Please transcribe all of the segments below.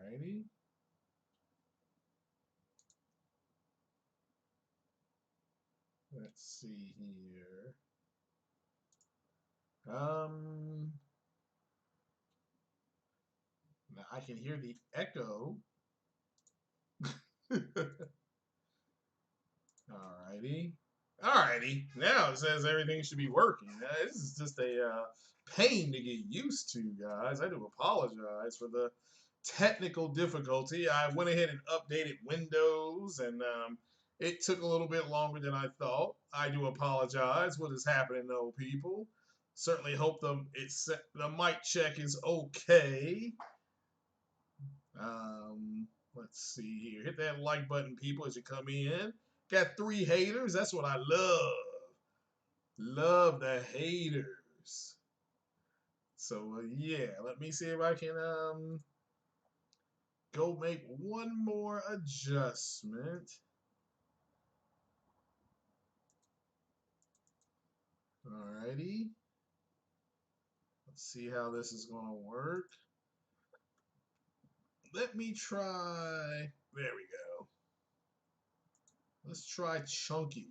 Alrighty. Let's see here. Now I can hear the echo. Alrighty. Alrighty. Now it says everything should be working. This is just a pain to get used to, guys. I do apologize for the technical difficulty. I went ahead and updated Windows, and it took a little bit longer than I thought. I do apologize. What is happening, though, people? Certainly hope the mic check is okay. Let's see here. Hit that like button, people, as you come in. Got 3 haters. That's what I love. Love the haters. So yeah, let me see if I can go make one more adjustment. Alrighty. Let's see how this is gonna work. Let me try. There we go. Let's try chunky.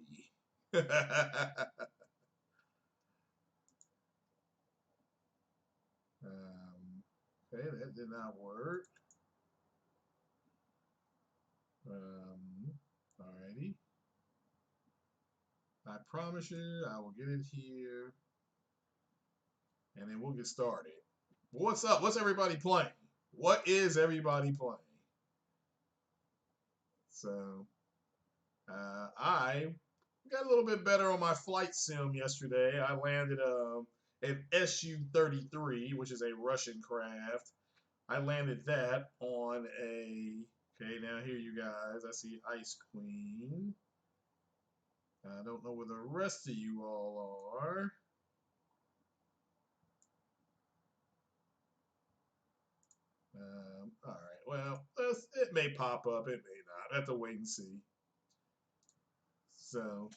Okay, that did not work. Alrighty. I promise you, I will get it here, and then we'll get started. What's up? What's everybody playing? What is everybody playing? So, I got a little bit better on my flight sim yesterday. I landed an Su-33, which is a Russian craft. I landed that on a. Okay, now here you guys. I see Ice Queen. I don't know where the rest of you all are. All right. Well, it may pop up. It may not. I have to wait and see. So,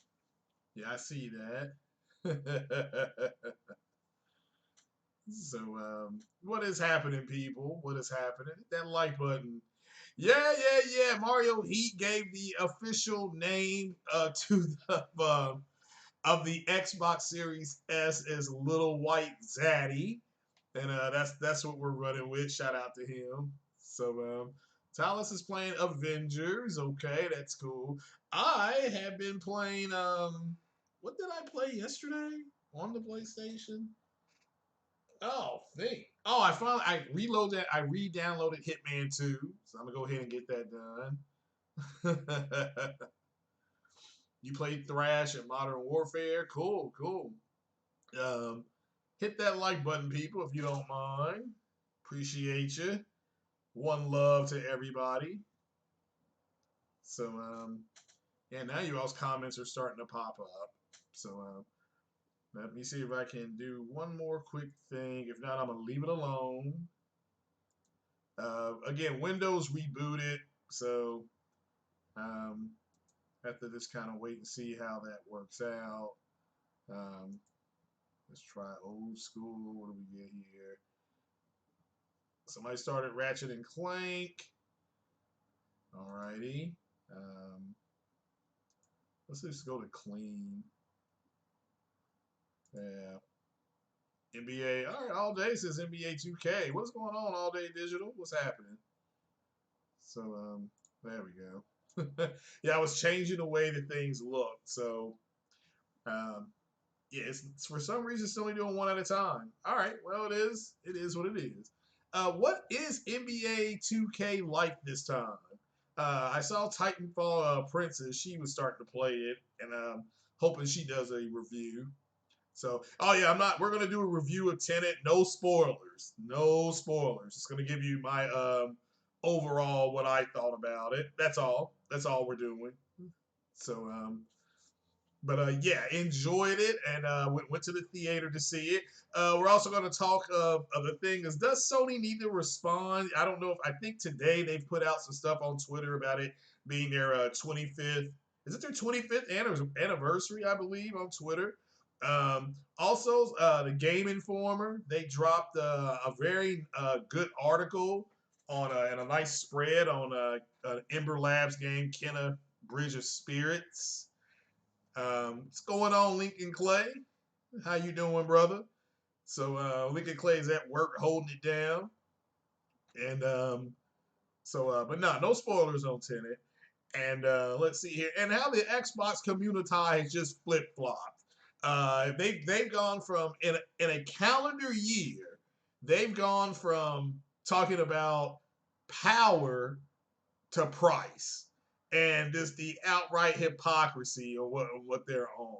yeah, I see that. So, what is happening, people? What is happening? Hit that like button. Yeah, yeah, yeah. Mario Heat gave the official name to the of the Xbox Series S as Little White Zaddy, and that's what we're running with. Shout out to him. So, Talus is playing Avengers. Okay, that's cool. I have been playing. What did I play yesterday on the PlayStation? Oh, think. Oh, I reloaded. I re-downloaded Hitman 2, so I'm gonna go ahead and get that done. You played Thrash and Modern Warfare. Cool, cool. Um, hit that like button, people, if you don't mind. Appreciate you. One love to everybody. So, yeah, now you all's comments are starting to pop up. So, let me see if I can do one more quick thing. If not, I'm gonna leave it alone. Again, Windows rebooted, so have to just kind of wait and see how that works out. Um, let's try old school. What do we get here? Somebody started Ratchet and Clank. Alrighty. Um, let's just go to clean. Yeah. NBA. All right, all day says NBA 2K. What's going on, All Day Digital? What's happening? So, there we go. Yeah, I was changing the way that things look. So, um, yeah, it's for some reason it's only doing one at a time. All right, well it is. It is what it is. What is NBA 2K like this time? I saw Titanfall Princess. She was starting to play it, and hoping she does a review. So, oh yeah, I'm not. We're gonna do a review of Tenet. No spoilers. No spoilers. Just gonna give you my overall what I thought about it. That's all. That's all we're doing. So, but yeah, enjoyed it and went to the theater to see it. We're also going to talk of the thing is, does Sony need to respond? I don't know if I think today they've put out some stuff on Twitter about it being their 25th. Is it their 25th anniversary? I believe on Twitter. Also, the Game Informer they dropped a very good article on and a nice spread on an Ember Labs game, Kenna Bridge of Spirits. What's going on, Lincoln Clay? How you doing, brother? So Lincoln Clay's at work holding it down, and but no spoilers on Tenet. And let's see here, and how the Xbox community has just flip flopped. They've gone from in a calendar year, they've gone from talking about power to price, and just the outright hypocrisy of what they're on.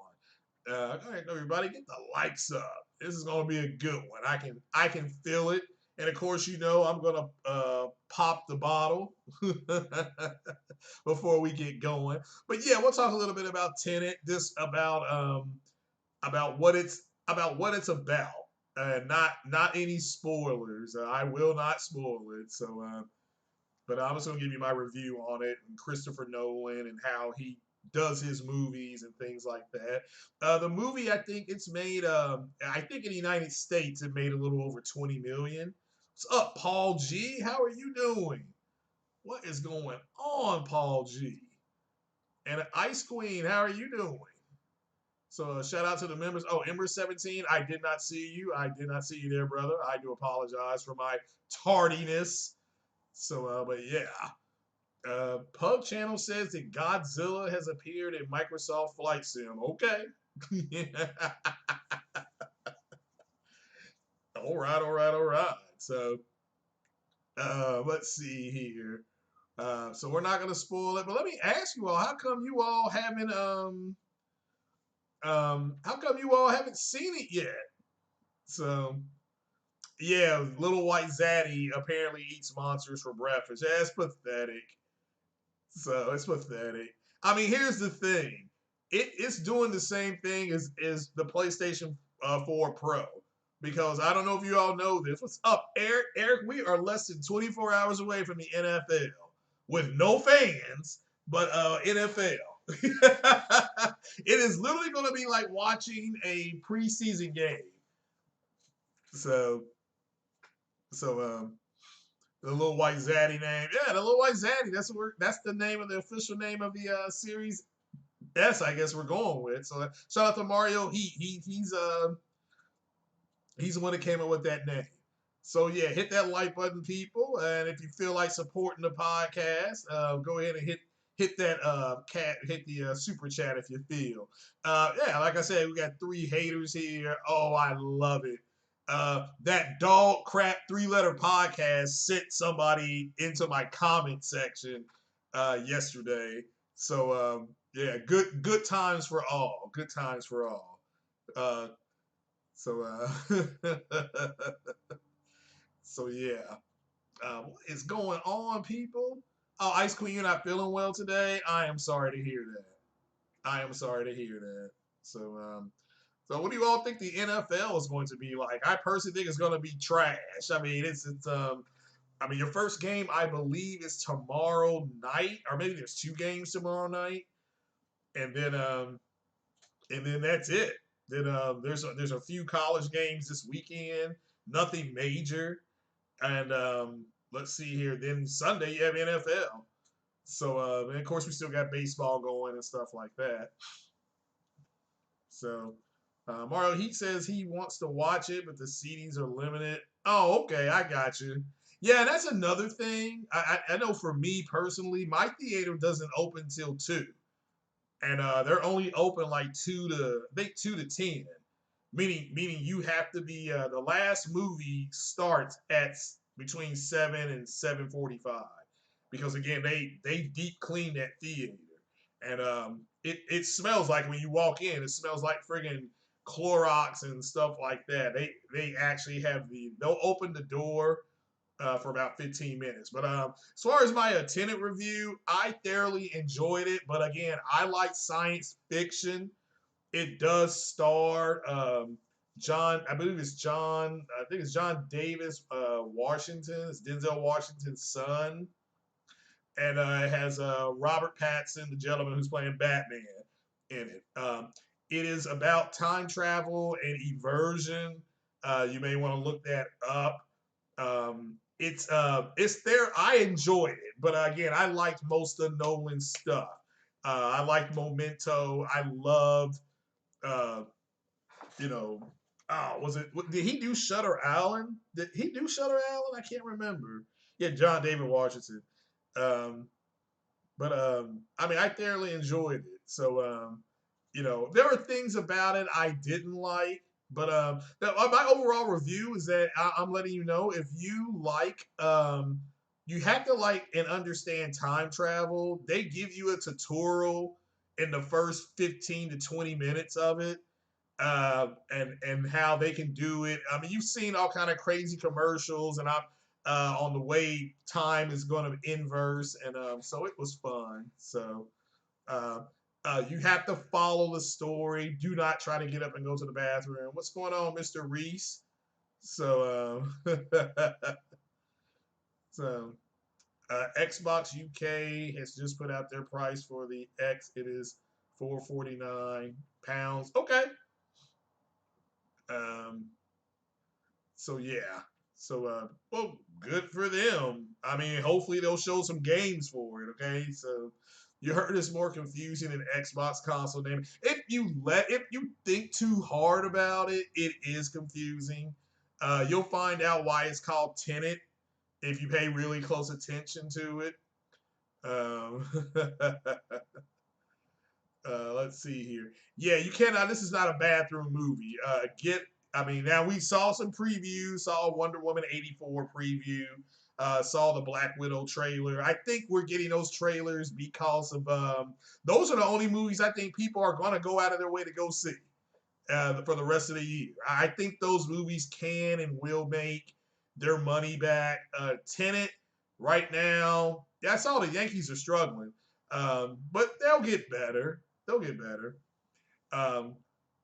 All right, everybody, get the likes up. This is gonna be a good one. I can feel it, and of course, I'm gonna pop the bottle before we get going. But yeah, we'll talk a little bit about Tenet, this about what it's about. Not any spoilers. I will not spoil it. So, but I'm just gonna give you my review on it and Christopher Nolan and how he does his movies and things like that. The movie, I think it's made. I think in the United States it made a little over 20 million. What's up, Paul G? How are you doing? What is going on, Paul G? And Ice Queen, how are you doing? So shout out to the members. Oh, Ember 17, I did not see you. I did not see you there, brother. I do apologize for my tardiness. So, but yeah. Pug Channel says that Godzilla has appeared in Microsoft Flight Sim. Okay. All right, all right, all right. So, let's see here. So we're not gonna spoil it, but let me ask you all: how come you all haven't seen it yet? So yeah, little white Zaddy apparently eats monsters for breakfast. Yeah, it's pathetic. So it's pathetic. I mean, here's the thing. It's doing the same thing as the PlayStation 4 Pro. Because I don't know if you all know this. What's up, Eric? Eric, we are less than 24 hours away from the NFL with no fans, but NFL. It is literally going to be like watching a preseason game. So, so the little white zaddy name, yeah, the little white zaddy. That's the name of the official name of the series. Yes, I guess we're going with. So shout out to Mario. He's the one that came up with that name. So yeah, hit that like button, people, and if you feel like supporting the podcast, go ahead and hit that hit the super chat if you feel. Yeah, like I said, we got 3 haters here. Oh, I love it. That dog crap 3-letter podcast sent somebody into my comment section yesterday. So yeah, good times for all. Good times for all. Uh, so so yeah. What is going on, people? Oh, Ice Queen, you're not feeling well today. I am sorry to hear that. I am sorry to hear that. So so what do you all think the NFL is going to be like? I personally think it's going to be trash. I mean, I mean, your first game, I believe, is tomorrow night, or maybe there's 2 games tomorrow night, and then that's it. Then there's a few college games this weekend, nothing major, and let's see here. Then Sunday you have NFL. So and of course we still got baseball going and stuff like that. So Mario Heat says he wants to watch it, but the CDs are limited. Oh, okay, I got you. Yeah, that's another thing. I know for me personally, my theater doesn't open till 2, and they're only open like 2 to 10, meaning you have to be the last movie starts at between 7 and 7:45, because again they deep clean that theater, and it smells like when you walk in, it smells like friggin' Clorox and stuff like that. They actually they'll open the door for about 15 minutes. But as far as my Tenet review, I thoroughly enjoyed it. But again, I like science fiction. It does star I believe it's John. I think it's John Davis Washington. It's Denzel Washington's son, and it has Robert Pattinson, the gentleman who's playing Batman, in it. It is about time travel and eversion. You may want to look that up. it's there. I enjoyed it, but again, I liked most of Nolan's stuff. I liked Memento. I loved uh, you know, oh, was it? Did he do Shutter Island? Did he do Shutter Island? I can't remember. Yeah, John David Washington. Um, but I mean, I thoroughly enjoyed it. So there were things about it I didn't like, but my overall review is that I'm letting you know if you like you have to like and understand time travel. They give you a tutorial in the first 15 to 20 minutes of it, and how they can do it. I mean, you've seen all kind of crazy commercials, and I'm on the way time is going to inverse, and so it was fun. So uh, you have to follow the story. Do not try to get up and go to the bathroom. What's going on, Mr. Reese? So so Xbox UK has just put out their price for the X. It is £449. Okay. Um, So yeah. So well, good for them. I mean, hopefully they'll show some games for it. Okay, so you heard it's more confusing than Xbox console name. If you think too hard about it, it is confusing. You'll find out why it's called Tenet if you pay really close attention to it. Um, let's see here. Yeah, you cannot. This is not a bathroom movie. I mean, now we saw some previews. Saw Wonder Woman 84 preview. Saw the Black Widow trailer. I think we're getting those trailers because of those are the only movies I think people are going to go out of their way to go see for the rest of the year. I think those movies can and will make their money back. Tenet right now, yeah, I saw the Yankees are struggling, but they'll get better. They'll get better. Um,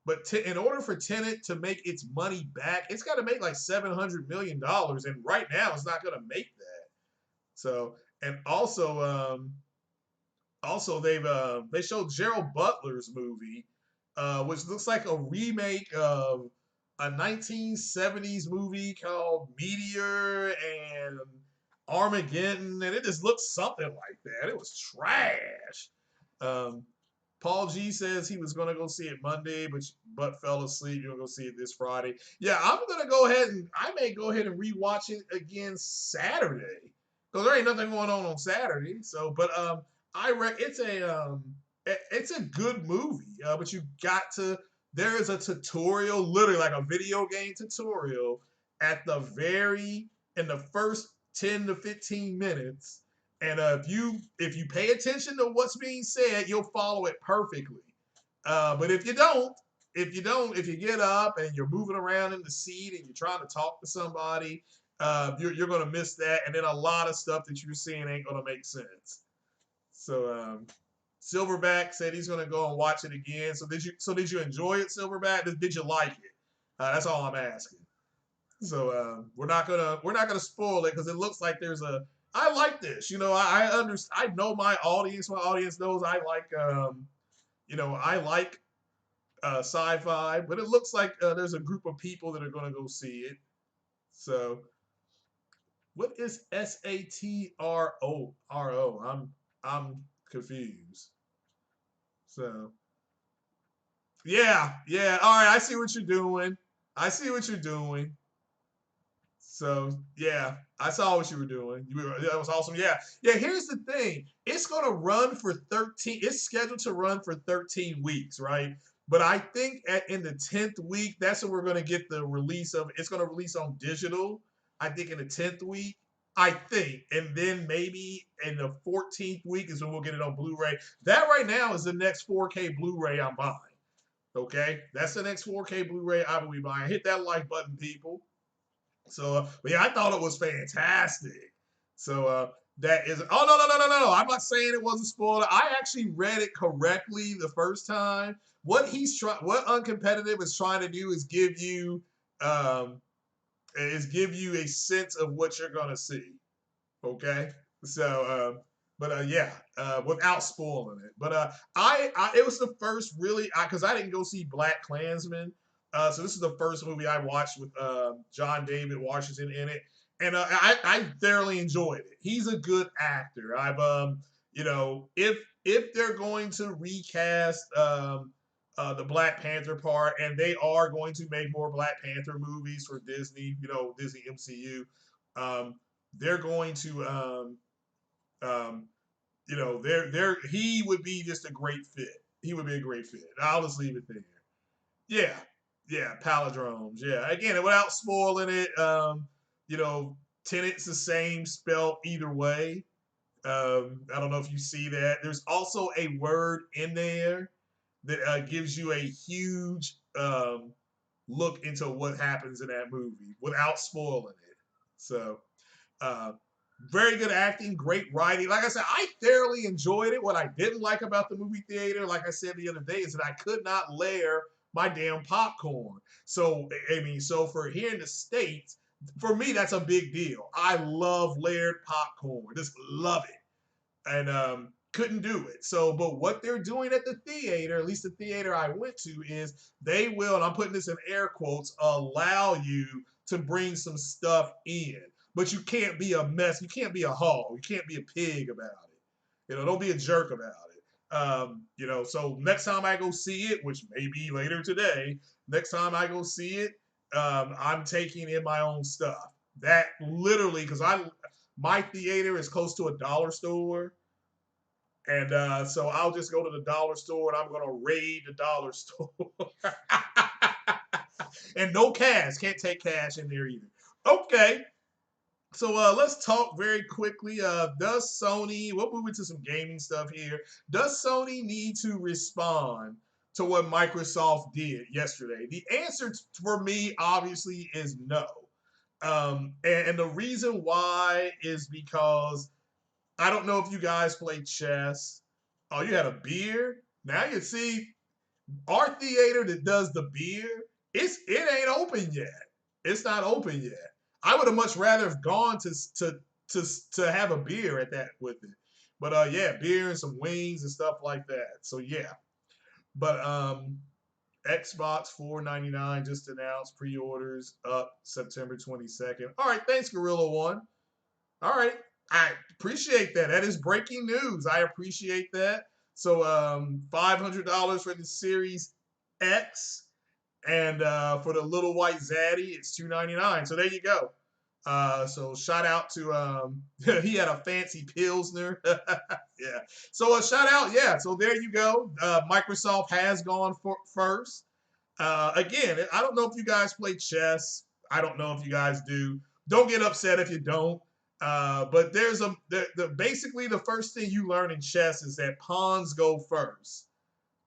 but in order for Tenet to make its money back, it's got to make like $700 million, and right now it's not going to make that. So, and also they showed Gerald Butler's movie, which looks like a remake of a 1970s movie called Meteor and Armageddon, and it just looks something like that. It was trash. Um, Paul G says he was going to go see it Monday, but fell asleep. You're going to go see it this Friday. Yeah, I'm going to go ahead and I may go ahead and rewatch it again Saturday because there ain't nothing going on Saturday. So, but it's a good movie, but you got to. There is a tutorial, literally like a video game tutorial, at the very in the first 10 to 15 minutes, and if you pay attention to what's being said, you'll follow it perfectly. But if you get up and you're moving around in the seat and you're trying to talk to somebody, you're going to miss that, and then a lot of stuff that you're seeing ain't going to make sense. So Silverback said he's going to go and watch it again. So did you enjoy it, Silverback? Did you like it? That's all I'm asking. So we're not gonna spoil it because it looks like there's a. I like this. I know my audience. My audience knows I like I like sci-fi, but it looks like there's a group of people that are gonna go see it. So what is SATRO? I'm confused. So yeah. All right, I see what you're doing. I see what you're doing. So yeah, I saw what you were doing. That was awesome. Yeah. Here's the thing: it's gonna run for 13. It's scheduled to run for 13 weeks, right? But I think in the 10th week, that's when we're gonna get the release of. It's gonna release on digital. I think in the 10th week. I think, and then maybe in the 14th week is when we'll get it on Blu-ray. That right now is the next 4K Blu-ray I'm buying. Okay, that's the next 4K Blu-ray I will be buying. Hit that like button, people. So, but yeah, I thought it was fantastic. So that is. Oh no! I'm not saying it was a spoiler. I actually read it correctly the first time. What uncompetitive is trying to do um, is give you a sense of what you're gonna see. Okay, so yeah, without spoiling it. But it was the first really because I didn't go see Black Klansman. So this is the first movie I watched with John David Washington in it, and I thoroughly enjoyed it. He's a good actor. I've if they're going to recast the Black Panther part, and they are going to make more Black Panther movies for Disney, Disney MCU, they're going to um, they're he would be just a great fit. He would be a great fit. I'll just leave it there. Yeah, yeah, palindromes. Yeah, again, without spoiling it, you know, Tenet's the same spelled either way. I don't know if you see that. There's also a word in there that gives you a huge look into what happens in that movie without spoiling it. So, uh, very good acting, great writing. Like I said, I thoroughly enjoyed it. What I didn't like about the movie theater, like I said the other day, is that I could not layer my damn popcorn. So, I mean, so for here in the States, for me, that's a big deal. I love layered popcorn, just love it. And couldn't do it. So, but what they're doing at the theater, at least the theater I went to, is they will, and I'm putting this in air quotes, allow you to bring some stuff in. But you can't be a mess. You can't be a hog. You can't be a pig about it. Don't be a jerk about it. So next time I go see it, which may be later today, next time I go see it, I'm taking in my own stuff. That literally, because my theater is close to a dollar store. And so I'll just go to the dollar store and I'm going to raid the dollar store. And no cash. Can't take cash in there either. Okay. So let's talk very quickly. Does Sony, we'll move into some gaming stuff here. Does Sony need to respond to what Microsoft did yesterday? The answer for me, obviously, is no. And the reason why is because I don't know if you guys play chess. Oh, you had a beer? Now you see our theater that does the beer, it ain't open yet. It's not open yet. I would have much rather have gone to have a beer at that with it. But yeah, beer and some wings and stuff like that. So yeah. But Xbox 499 just announced pre-orders up September 22nd. All right, thanks Gorilla One. All right. I appreciate that. That is breaking news. I appreciate that. So $500 for the Series X, and for the little white zaddy, it's $299. So there you go. So shout out to he had a fancy pilsner. Yeah. So a shout out, yeah. So there you go. Microsoft has gone for first. Again, I don't know if you guys play chess. I don't know if you guys do. Don't get upset if you don't. But there's basically the first thing you learn in chess is that pawns go first.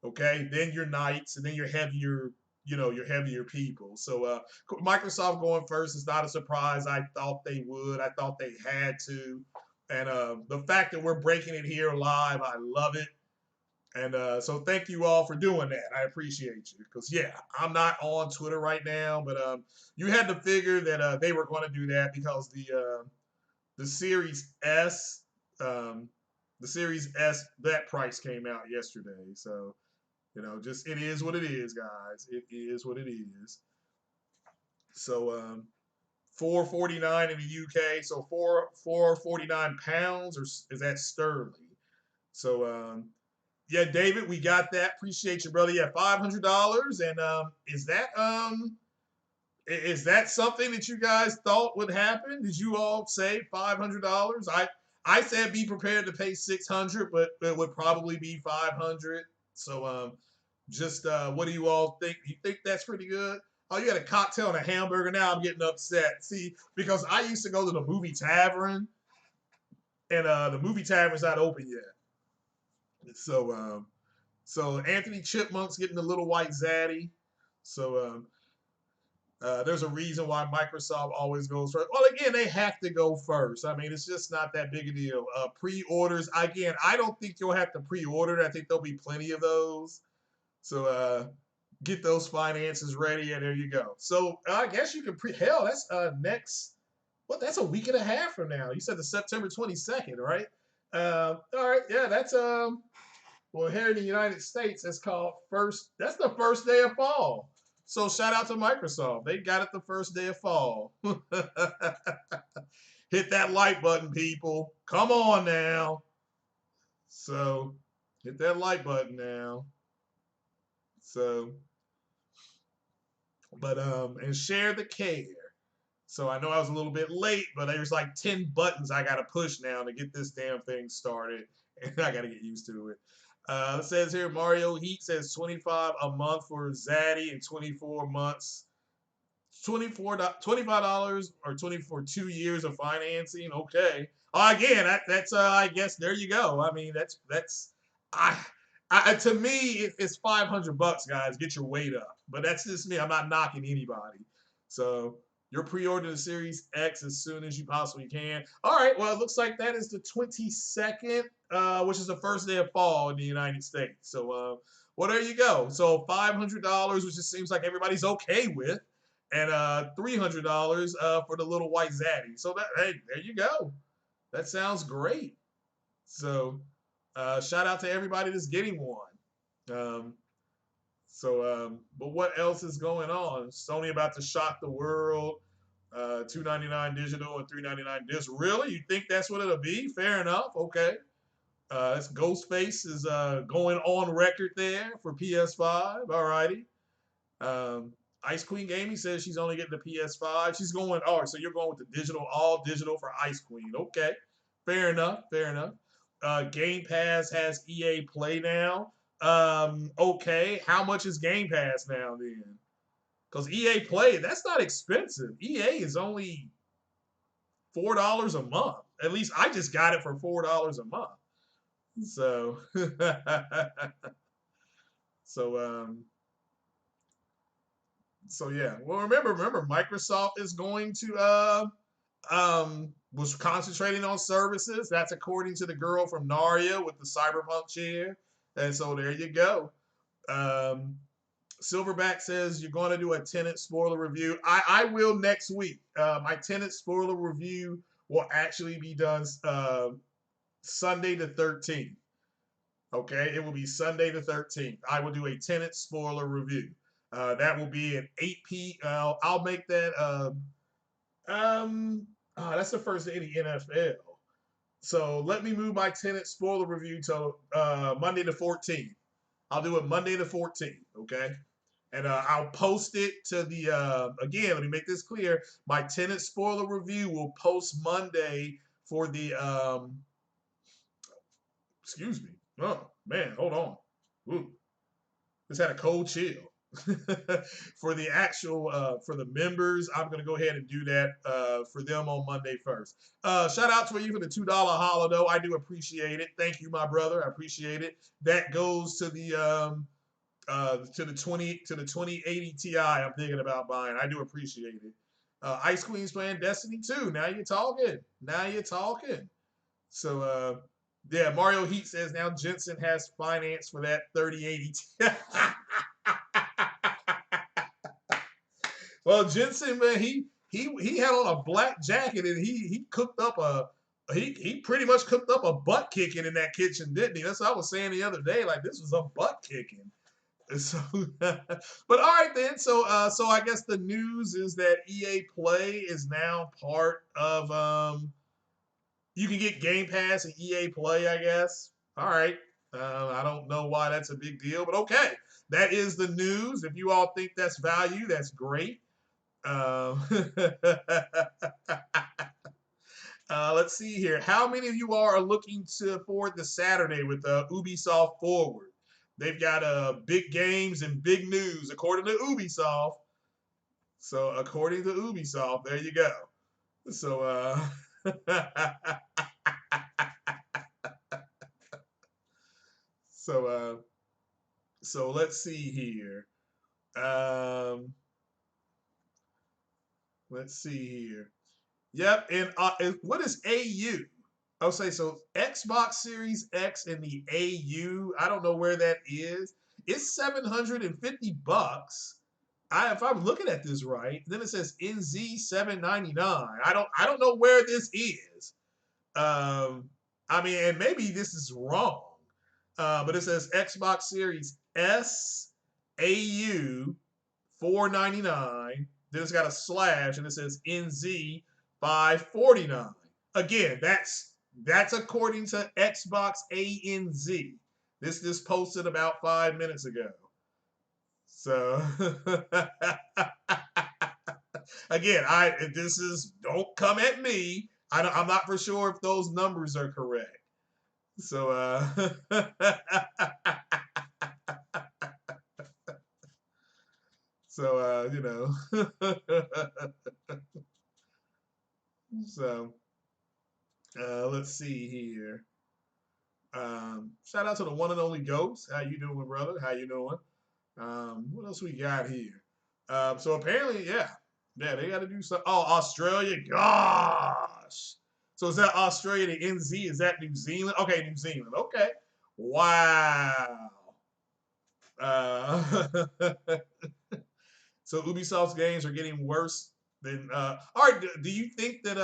Okay, then your knights, and then your heavier, your heavier people. So Microsoft going first is not a surprise. I thought they would. I thought they had to. And the fact that we're breaking it here live, I love it. And so thank you all for doing that. I appreciate you. Because, yeah, I'm not on Twitter right now, but you had to figure that they were going to do that because the Series S, that price came out yesterday. So, just it is what it is, guys. It is what it is. So, 449 in the UK. So 449 pounds, or is that sterling? So, yeah, David, we got that. Appreciate you, brother. Yeah, $500. And is that something that you guys thought would happen? Did you all say $500? I said be prepared to pay 600, but it would probably be 500. So just what do you all think? You think that's pretty good? Oh, you had a cocktail and a hamburger. Now I'm getting upset. See, because I used to go to the movie tavern, and the movie tavern's not open yet. So Anthony Chipmunk's getting the little white zaddy. So there's a reason why Microsoft always goes first. Well, again, they have to go first. I mean, it's just not that big a deal. Pre-orders, again, I don't think you'll have to pre-order. I think there'll be plenty of those. So get those finances ready, and there you go. So I guess you can hell, that's next. What? That's a week and a half from now. You said the September 22nd, right? All right, yeah, that's well, here in the United States, that's called first. That's the first day of fall. So shout out to Microsoft. They got it the first day of fall. Hit that like button, people. Come on now. So hit that like button now. So, but and share the care. So I know I was a little bit late, but there's like 10 buttons I gotta push now to get this damn thing started. And I gotta get used to it. It says here Mario Heat says 25 a month for Zaddy and 24 months. $25 or 20 for 2 years of financing. Okay. Again, that's I guess there you go. I mean, that's I, to me it's $500, guys. Get your weight up. But that's just me. I'm not knocking anybody. So you're pre-ordering the Series X as soon as you possibly can. All right. Well, it looks like that is the 22nd, which is the first day of fall in the United States. So well, there you go. So $500, which it seems like everybody's okay with, and $300 for the little white zaddy. So that, hey, there you go. That sounds great. So shout out to everybody that's getting one. Um, but what else is going on? Sony about to shock the world. $299 digital and $399 disc. Really? You think that's what it'll be? Fair enough. Okay. That's Ghostface is going on record there for PS5. All righty. Um, Ice Queen Gaming says she's only getting the PS5. She's going, oh, so you're going with the digital, all digital for Ice Queen. Okay. Fair enough. Fair enough. Game Pass has EA Play now. Okay. How much is Game Pass now then? Because EA Play, that's not expensive. EA is only $4 a month. At least I just got it for $4 a month. So, so, so yeah. Well, remember, Microsoft is going to was concentrating on services. That's according to the girl from Narya with the cyberpunk chair. And so there you go. Um, Silverback says you're going to do a Tenet spoiler review. I will next week. My Tenet spoiler review will actually be done Sunday the 13th. Okay, it will be Sunday the 13th. I will do a Tenet spoiler review. That will be at 8 p. I'll make that. That's the first day of the NFL. So let me move my Tenet spoiler review to Monday the 14th. I'll do it Monday the 14th. Okay. And I'll post it to the, again, let me make this clear. My Tenet spoiler review will post Monday for the, excuse me. Oh, man, hold on. Ooh, just had a cold chill. For the actual, for the members, I'm going to go ahead and do that for them on Monday first. Shout out to you for the $2 holo, though. I do appreciate it. Thank you, my brother. I appreciate it. That goes to the, to the 2080 Ti I'm thinking about buying. I do appreciate it. Ice Queen's playing Destiny 2. Now you're talking. Now you're talking. So yeah, Mario Heat says now Jensen has finance for that 3080 Ti. Well, Jensen, man, he had on a black jacket and he cooked up he pretty much cooked up a butt kicking in that kitchen, didn't he? That's what I was saying the other day. Like this was a butt kicking. So, but all right then. So I guess the news is that EA Play is now part of. You can get Game Pass and EA Play, I guess. All right. I don't know why that's a big deal, but okay. That is the news. If you all think that's value, that's great. Let's see here. How many of you are looking forward to Saturday with Ubisoft Forward? They've got big games and big news according to Ubisoft. So according to Ubisoft, there you go. So so so let's see here. Let's see here. Yep, and what is AU? I'll say so. Xbox Series X and the AU. I don't know where that is. It's $750. If I'm looking at this right, then it says NZ 799. I don't know where this is. I mean, and maybe this is wrong. But it says Xbox Series S AU $499. Then it's got a slash and it says NZ $549. Again, that's according to Xbox ANZ. This posted about 5 minutes ago. So again, this is don't come at me. I'm not for sure if those numbers are correct. So so you know. So let's see here. Shout out to the one and only Ghost. How you doing, brother? How you doing? What else we got here? So apparently, yeah, they got to do something. Oh, Australia, gosh. So is that Australia to NZ? Is that New Zealand? Okay, New Zealand. Okay, wow. Uh, so Ubisoft's games are getting worse than. All right, do you think that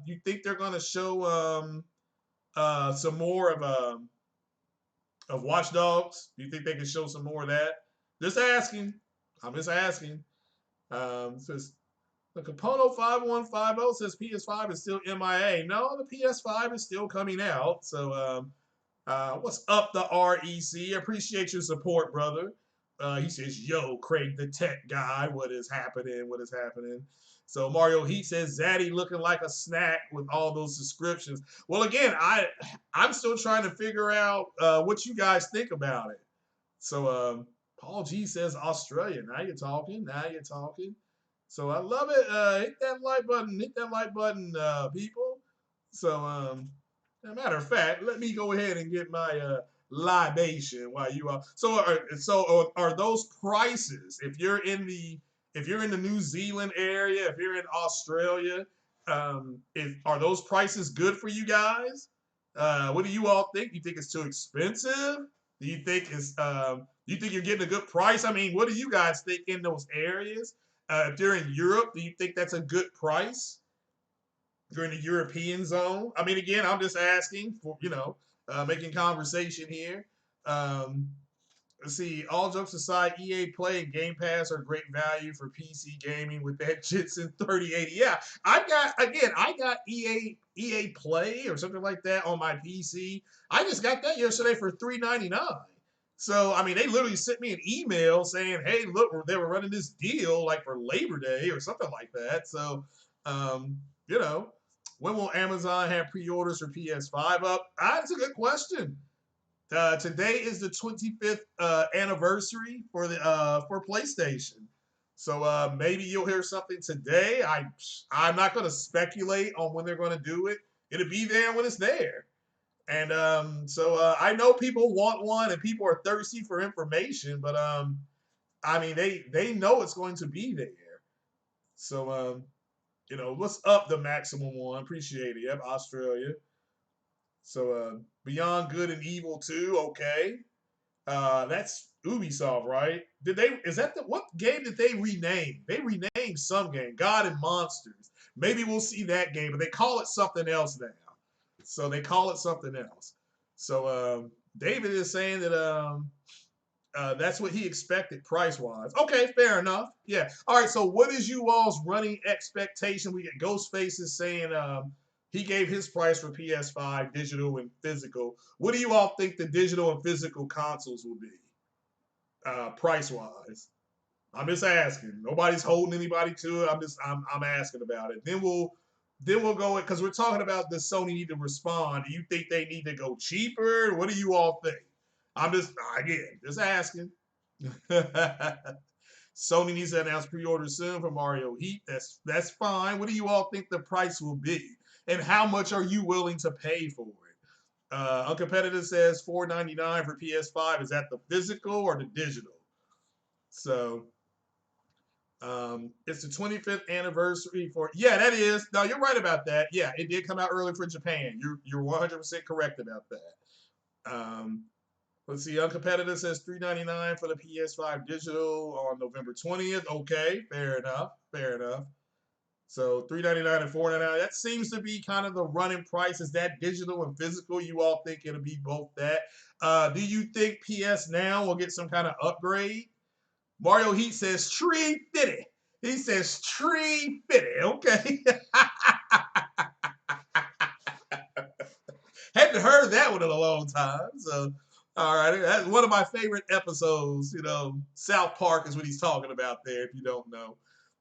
you think they're going to show some more of Watch Dogs? Do you think they can show some more of that? Just asking. I'm just asking. Says the Capono 5150 says PS5 is still MIA. No, the PS5 is still coming out. So what's up, the REC? Appreciate your support, brother. He says, "Yo, Craig, the tech guy, what is happening? What is happening?" So Mario Heat says, "Zaddy looking like a snack with all those subscriptions." Well, again, I'm still trying to figure out what you guys think about it. So Paul G says Australia. Now you're talking. Now you're talking. So I love it. Hit that like button. Hit that like button, people. So as a matter of fact, let me go ahead and get my libation while you are. So are those prices? If you're in the New Zealand area, if you're in Australia, are those prices good for you guys? What do you all think? You think it's too expensive? Do you think you think you're getting a good price? I mean, what do you guys think in those areas? If you're in Europe, do you think that's a good price? If you're in the European zone. I mean, again, I'm just asking for making conversation here. Um, let's see. All jokes aside, EA Play and Game Pass are great value for PC gaming with that Jitsin 3080. Yeah, I got EA Play or something like that on my PC. I just got that yesterday for $3.99. So I mean, they literally sent me an email saying, "Hey, look, they were running this deal like for Labor Day or something like that." So, um, you know, when will Amazon have pre-orders for PS5 up? That's a good question. Today is the 25th anniversary for PlayStation. So maybe you'll hear something today. I'm not going to speculate on when they're going to do it. It'll be there when it's there. And so I know people want one and people are thirsty for information, but I mean they know it's going to be there. So what's up, the maximum one? Appreciate it. Yep, Australia. So Beyond Good and Evil 2, okay. That's Ubisoft, right? Is that what game did they rename? They renamed some game, God and Monsters. Maybe we'll see that game, but they call it something else now. So they call it something else. So David is saying that that's what he expected price wise. Okay, fair enough. Yeah. All right. So what is you all's running expectation? We get Ghostface is saying he gave his price for PS5 digital and physical. What do you all think the digital and physical consoles will be price wise? I'm just asking. Nobody's holding anybody to it. I'm asking about it. Then we'll go because we're talking about the Sony need to respond. Do you think they need to go cheaper? What do you all think? I'm just asking. Sony needs to announce pre-order soon for Mario Heat. That's fine. What do you all think the price will be, and how much are you willing to pay for it? Uncompetitive says $4.99 for PS5. Is that the physical or the digital? So it's the 25th anniversary for. Yeah, that is. No, you're right about that. Yeah, it did come out early for Japan. You're 100% correct about that. Let's see. Uncompetitive says $3.99 for the PS5 digital on November 20th. Okay, fair enough. Fair enough. So $3.99 and $4.99. That seems to be kind of the running price. Is that digital and physical? You all think it'll be both that? Do you think PS Now will get some kind of upgrade? Mario Heat says tree fitty. He says tree fitty. Okay. Hadn't heard that one in a long time. So, all right, that's one of my favorite episodes. You know, South Park is what he's talking about there. If you don't know,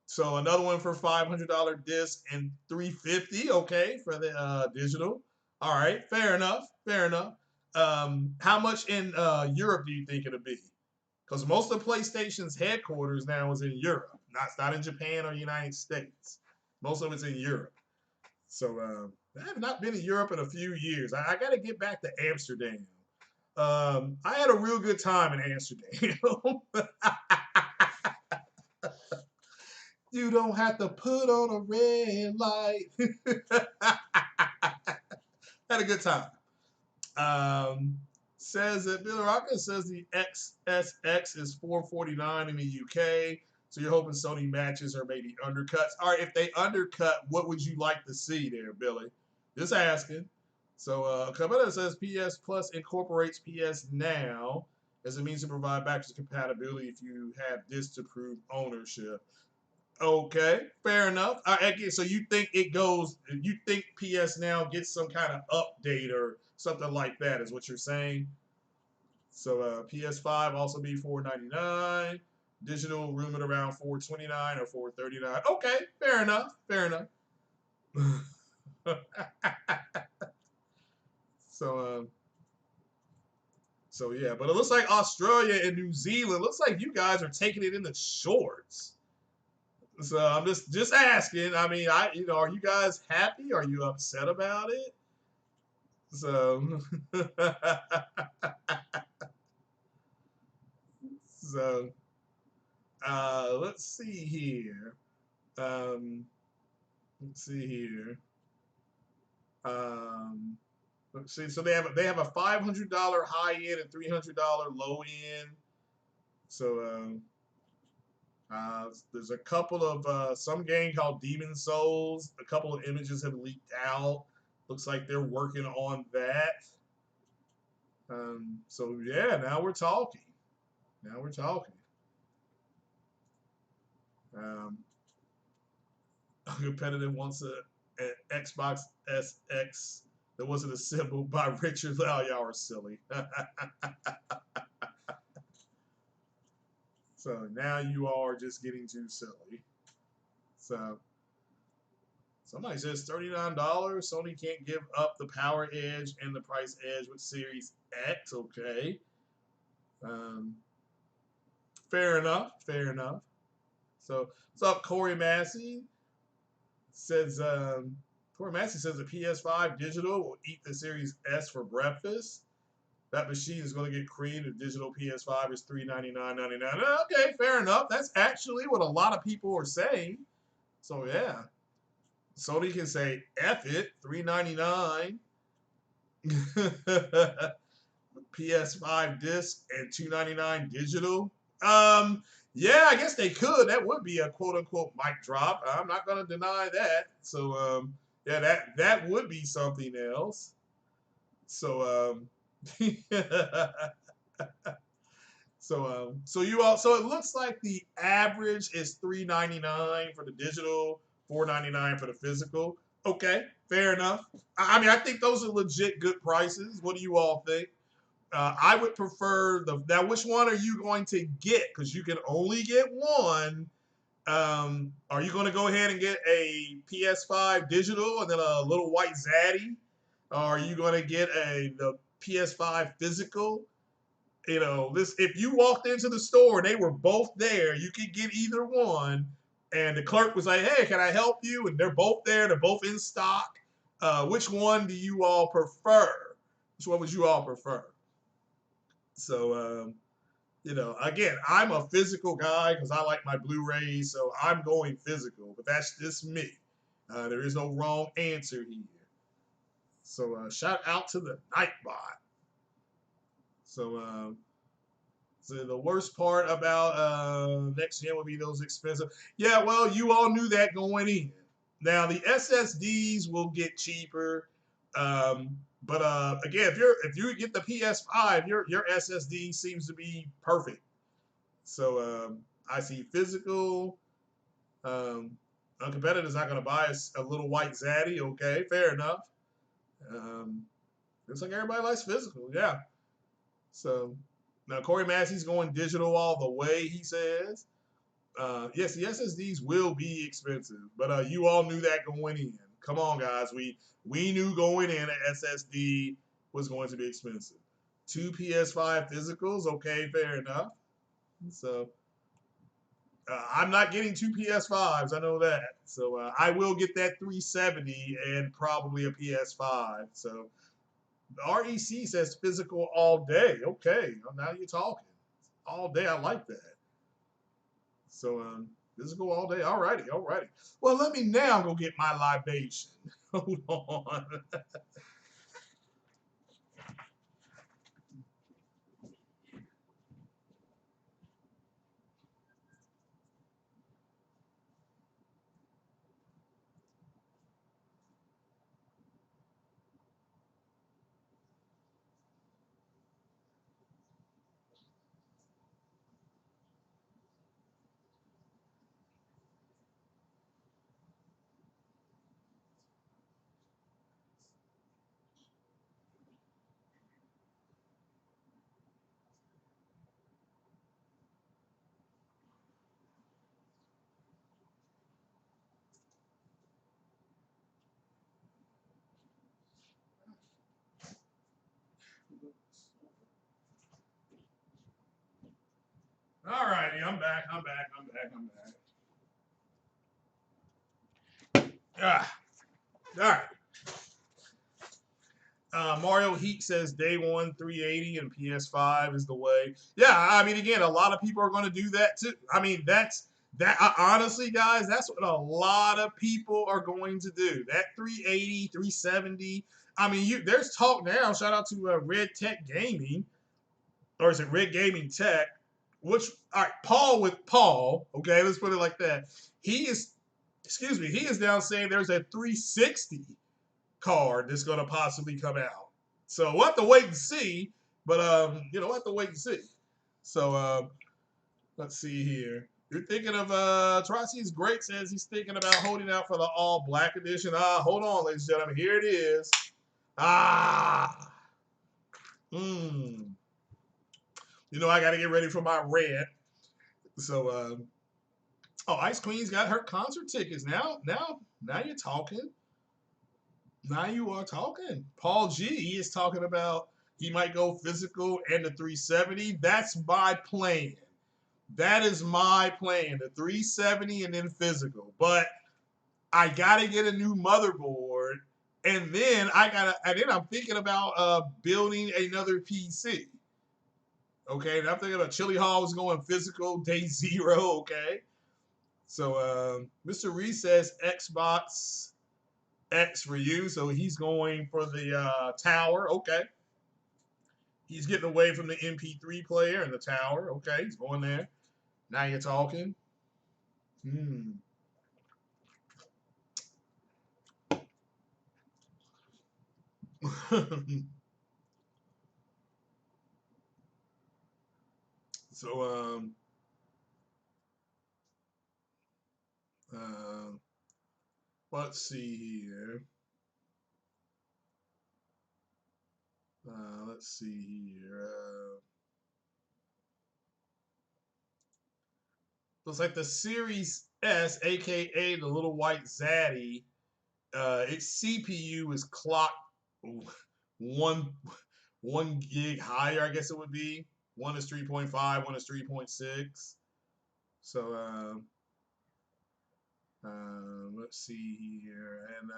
so another one for $500 disc and 350. Okay, for the digital. All right, fair enough. Fair enough. How much in Europe do you think it'll be? Because most of PlayStation's headquarters now is in Europe, not in Japan or United States. Most of it's in Europe. So I have not been to Europe in a few years. I got to get back to Amsterdam. I had a real good time in Amsterdam. You don't have to put on a red light. Had a good time. Says that Bill Rocca says the XSX is 449 in the UK. So you're hoping Sony matches or maybe undercuts. All right, if they undercut, what would you like to see there, Billy? Just asking. So Cabela says PS Plus incorporates PS Now as a means to provide backwards compatibility if you have this to prove ownership. Okay, fair enough. Again, so you think it goes? You think PS Now gets some kind of update or something like that? Is what you're saying? So PS5 also be 499. Digital rumored around 429 or 439. Okay, fair enough. Fair enough. so so yeah, but it looks like Australia and New Zealand looks like you guys are taking it in the shorts. So I'm just asking. I mean, are you guys happy? Are you upset about it? So so let's see here. Um, let's see here. Um, let's see. So they have a $500 high end and $300 low end. So there's a couple of some game called Demon Souls. A couple of images have leaked out. Looks like they're working on that. So yeah, now we're talking. Now we're talking. Um, Competitive wants an Xbox SX that wasn't assembled by Richard. Oh, y'all are silly. So now you are just getting too silly. So somebody says $39. Sony can't give up the power edge and the price edge with Series X. Okay. Um, fair enough. Fair enough. So what's up, Corey Massey? Says Corey Massey says the PS5 digital will eat the Series S for breakfast. That machine is going to get creamed. The digital PS5 is $399.99. Okay, fair enough. That's actually what a lot of people are saying. So yeah, Sony can say F it, $399. PS5 disc and $299 digital. Yeah, I guess they could. That would be a quote unquote mic drop. I'm not gonna deny that. So yeah, that would be something else. So so you all so it looks like the average is $399 for the digital, $499 for the physical. Okay, fair enough. I mean, I think those are legit good prices. What do you all think? I would prefer the now. Which one are you going to get? Because you can only get one. Are you going to go ahead and get a PS5 digital and then a little white zaddy? Or are you going to get the PS5 physical? You know, this if you walked into the store and they were both there, you could get either one. And the clerk was like, "Hey, can I help you?" And they're both there. They're both in stock. Which one do you all prefer? Which one would you all prefer? So, again, I'm a physical guy because I like my Blu-rays, so I'm going physical. But that's just me. There is no wrong answer here. So, shout out to the Nightbot. So, so the worst part about next gen would be those expensive. Yeah, well, you all knew that going in. Now the SSDs will get cheaper, but again, if you get the PS5, your SSD seems to be perfect. So I see physical. A competitor's not going to buy a little white zaddy. Okay, fair enough. Um, looks like everybody likes physical. Yeah. So now Corey Massey's going digital all the way. He says, yes, the SSDs will be expensive, but you all knew that going in. Come on, guys. We knew going in an SSD was going to be expensive. 2 PS5 physicals. Okay, fair enough. So I'm not getting 2 PS5s. I know that. So I will get that 370 and probably a PS5. So the REC says physical all day. Okay, well, now you're talking. All day. I like that. So physical all day. All righty. All righty. Well, let me now go get my libation. Hold on. All righty. I'm back. I'm back. I'm back. I'm back. Ah, all right. Mario Heat says day one 380 and PS5 is the way. Yeah, I mean, again, a lot of people are going to do that too. I mean, honestly, guys, that's what a lot of people are going to do. That 380, 370. I mean, there's talk now. Shout out to Red Tech Gaming, or is it Red Gaming Tech? Which, all right, Paul with Paul. Okay, let's put it like that. He is, excuse me, he is now saying there's a 360 card that's going to possibly come out. So we'll have to wait and see. But we'll have to wait and see. So let's see here. You're thinking of Tracy's Great says he's thinking about holding out for the all black edition. Hold on, ladies and gentlemen. Here it is. I got to get ready for my rant. So Ice Queen's got her concert tickets now. Now you're talking. Now you are talking. Paul G is talking about he might go physical and the 370. That's my plan. That is my plan. The 370 and then physical. But I gotta get a new motherboard, and then I'm thinking about building another PC. Okay, and I'm thinking about Chili Hall was going physical day 0. Okay, so Mr. Reese says Xbox X for you, so he's going for the tower. Okay, he's getting away from the MP3 player and the tower. Okay, he's going there. Now you're talking. So let's see here. Let's see here. Looks like the Series S, aka the little white zaddy, its CPU is clocked one one gig higher, I guess it would be. One is 3.5, one is 3.6. So let's see here. And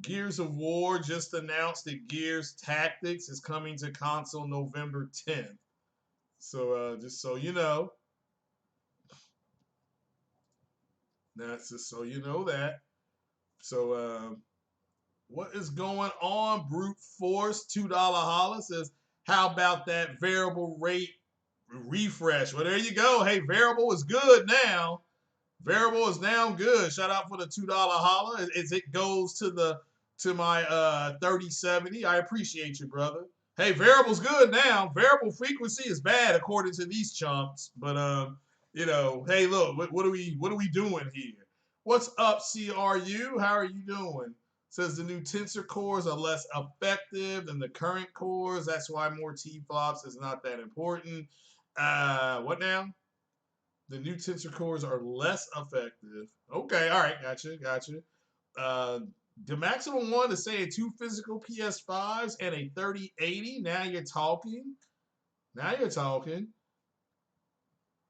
Gears of War just announced that Gears Tactics is coming to console November 10th. So just so you know. That's just so you know that. So what is going on? Brute Force $2 holla says, how about that variable rate refresh? Well, there you go. Hey, variable is good now. Variable is now good. Shout out for the $2 holla as it goes to my 3070. I appreciate you, brother. Hey, variable's good now. Variable frequency is bad according to these chumps, but You know, hey, look, what are we doing here? What's up, CRU? How are you doing? Says the new tensor cores are less effective than the current cores. That's why more T flops is not that important. What now? The new tensor cores are less effective. Okay, all right, gotcha. Uh, the maximum one is saying two physical PS5s and a 3080. Now you're talking. Now you're talking.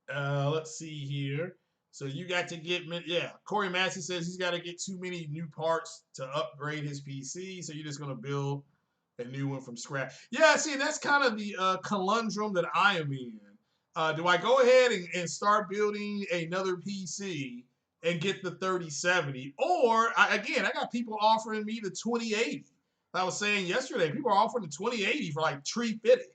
Let's see here. So you got to get, yeah. Corey Massey says he's got to get too many new parts to upgrade his PC. So you're just gonna build a new one from scratch. Yeah, see, that's kind of the conundrum that I am in. Do I go ahead and start building another PC and get the 3070, or again, I got people offering me the 2080. I was saying yesterday, people are offering the 2080 for like 350.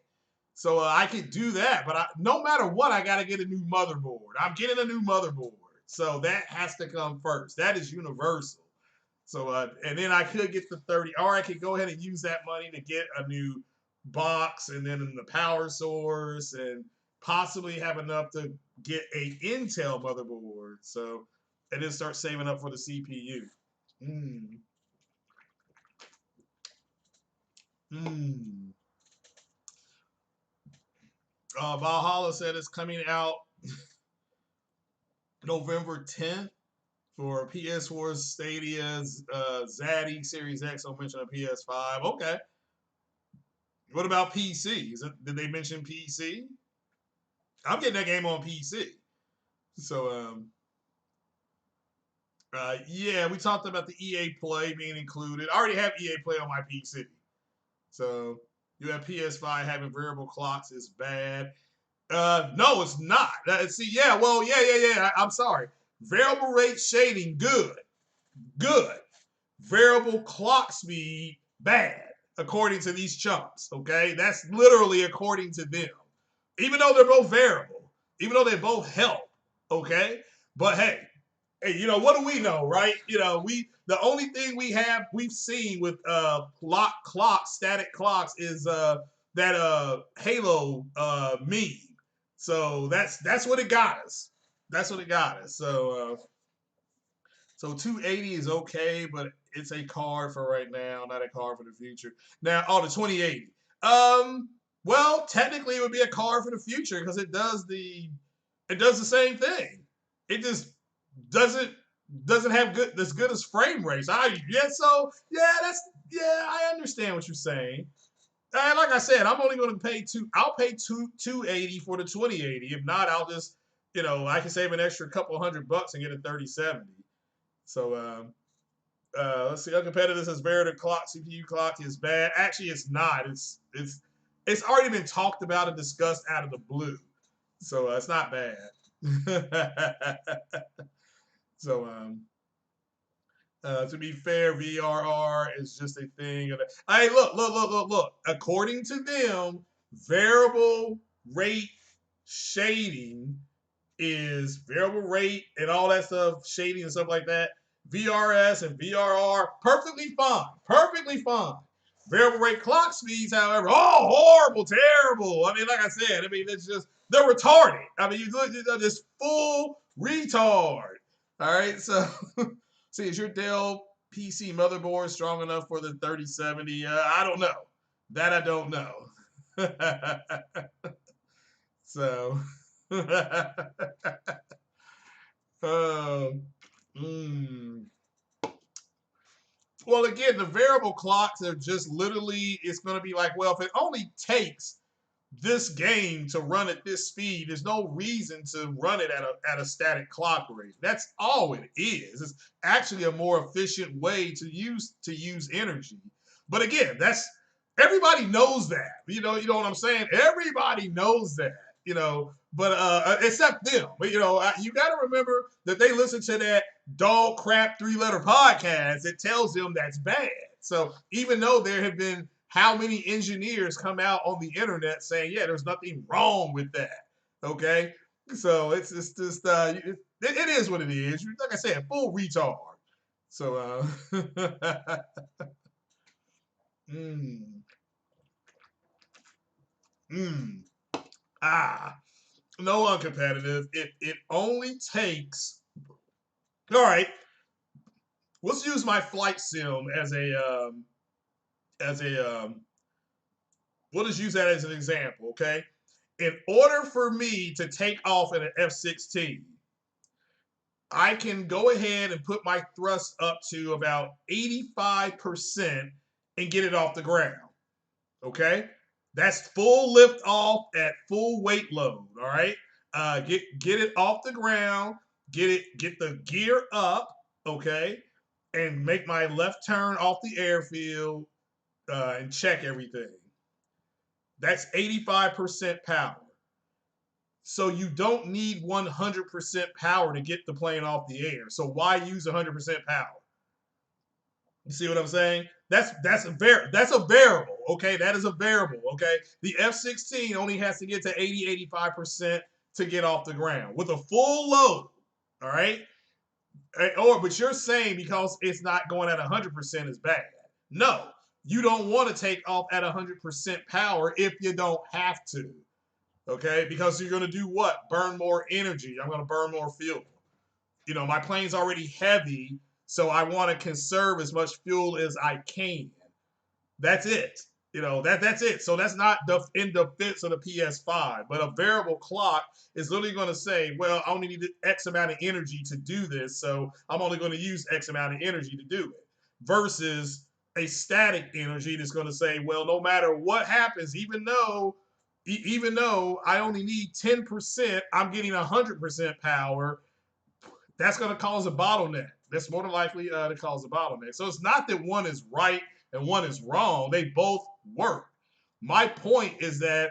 So I could do that, but no matter what, I got to get a new motherboard. I'm getting a new motherboard, so that has to come first. That is universal. So and then I could get the 30, or I could go ahead and use that money to get a new box, and then the power source, and possibly have enough to get a Intel motherboard. So and then start saving up for the CPU. Mm. Mm. Valhalla said it's coming out November 10th for PS4, Stadia's Zaddy Series X. I'll mention a PS5. Okay. What about PC? Did they mention PC? I'm getting that game on PC. So, yeah, we talked about the EA Play being included. I already have EA Play on my PC. So, you have PS5 having variable clocks is bad. No, it's not. See, yeah, well, yeah. I'm sorry. Variable rate shading, good. Variable clock speed, bad, according to these chumps. Okay, that's literally according to them. Even though they're both variable, even though they both help. Okay, but hey, you know what do we know, right? You know, the only thing we've seen with static clocks is that Halo meme. So that's what it got us. That's what it got us. So 280 is okay, but it's a card for right now, not a card for the future. Now, the 2080. Well, technically it would be a card for the future because it does the same thing. It just doesn't have as good as frame rates. I understand what you're saying. And like I said, I'm only going to pay I'll pay 280 for the 2080. If not, I'll just, I can save an extra couple $100 and get a 3070. So let's see. Uncompetitive says Verita clock, CPU clock is bad. Actually, it's not. It's already been talked about and discussed out of the blue. So it's not bad. So to be fair, VRR is just a thing. Hey, look. According to them, variable rate shading is variable rate and all that stuff, shading and stuff like that. VRS and VRR, perfectly fine. Perfectly fine. Variable rate clock speeds, however, horrible, terrible. I mean, like I said, it's just, they're retarded. I mean, you're just full retard. All right, so see, is your Dell PC motherboard strong enough for the 3070? I don't know. That I don't know. So, mm. Well, again, the variable clocks are just literally, it's going to be like, well, if it only takes this game to run at this speed, there's no reason to run it at a static clock rate. That's all it is. It's actually a more efficient way to use energy. But again, everybody knows that. You know what I'm saying? Everybody knows that. But except them. But you got to remember that they listen to that dog crap 3-letter podcast that tells them that's bad. So even though there have been how many engineers come out on the internet saying, yeah, there's nothing wrong with that. Okay, so it's just it is what it is. Like I said, full retard. So mm, mm, ah. No uncompetitive. It only takes. All right, let's use my flight sim as a we'll just use that as an example, okay? In order for me to take off in an F-16, I can go ahead and put my thrust up to about 85% and get it off the ground. Okay, that's full lift off at full weight load. All right, get it off the ground, get the gear up. Okay, and make my left turn off the airfield and check everything. That's 85% power. So you don't need 100% power to get the plane off the air. So why use 100% power? You see what I'm saying? That's a variable. Okay, that is a variable. Okay, the F-16 only has to get to 85% to get off the ground with a full load. All right, but you're saying because it's not going at 100% is bad. No, you don't want to take off at 100% power if you don't have to. Okay, because you're going to do what? Burn more energy. I'm going to burn more fuel. My plane's already heavy, so I want to conserve as much fuel as I can. That's it. That's it. So that's not in defense of the PS5, but a variable clock is literally going to say, well, I only need X amount of energy to do this, so I'm only going to use X amount of energy to do it. Versus a static energy that's going to say, well, no matter what happens, even though I only need 10%, I'm getting 100% power. That's going to cause a bottleneck. That's more than likely to cause a bottleneck. So it's not that one is right and one is wrong. They both work. My point is that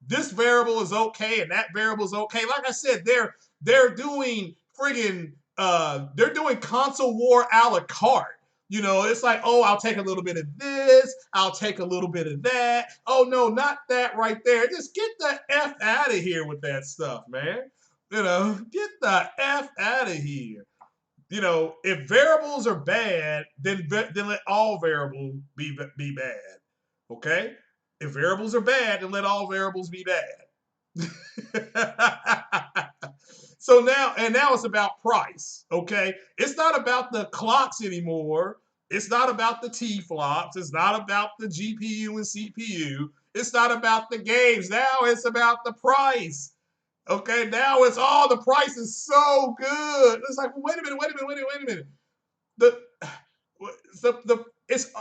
this variable is okay and that variable is okay. Like I said, they're doing they're doing console war a la carte. It's like, oh, I'll take a little bit of this, I'll take a little bit of that. Oh no, not that right there. Just get the F out of here with that stuff, man. Get the F out of here. If variables are bad, then let all variables be bad. Okay? If variables are bad, then let all variables be bad. Now it's about price. Okay? It's not about the clocks anymore. It's not about the T flops. It's not about the GPU and CPU. It's not about the games. Now it's about the price. Okay, now it's the price is so good. It's like, well, wait a minute. The it's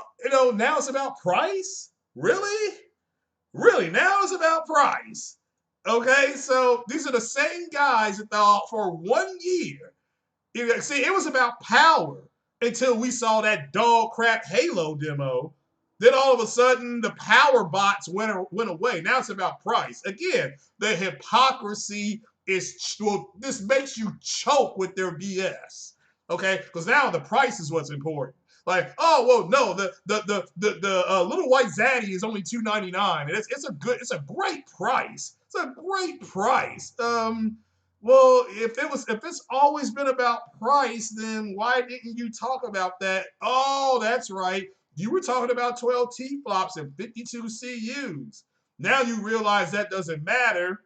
now it's about price? Really? Really? Now it's about price. Okay, so these are the same guys that thought for 1 year. See, it was about power until we saw that dog crap Halo demo. Then all of a sudden, the power bots went away. Now it's about price. Again, the hypocrisy is, well, this makes you choke with their BS. Okay, because now the price is what's important. Like, oh well, no, the little white zaddy is only $2.99, and it's a great price. It's a great price. Well, if it's always been about price, then why didn't you talk about that? Oh, that's right. You were talking about 12 T flops and 52 CUs. Now you realize that doesn't matter.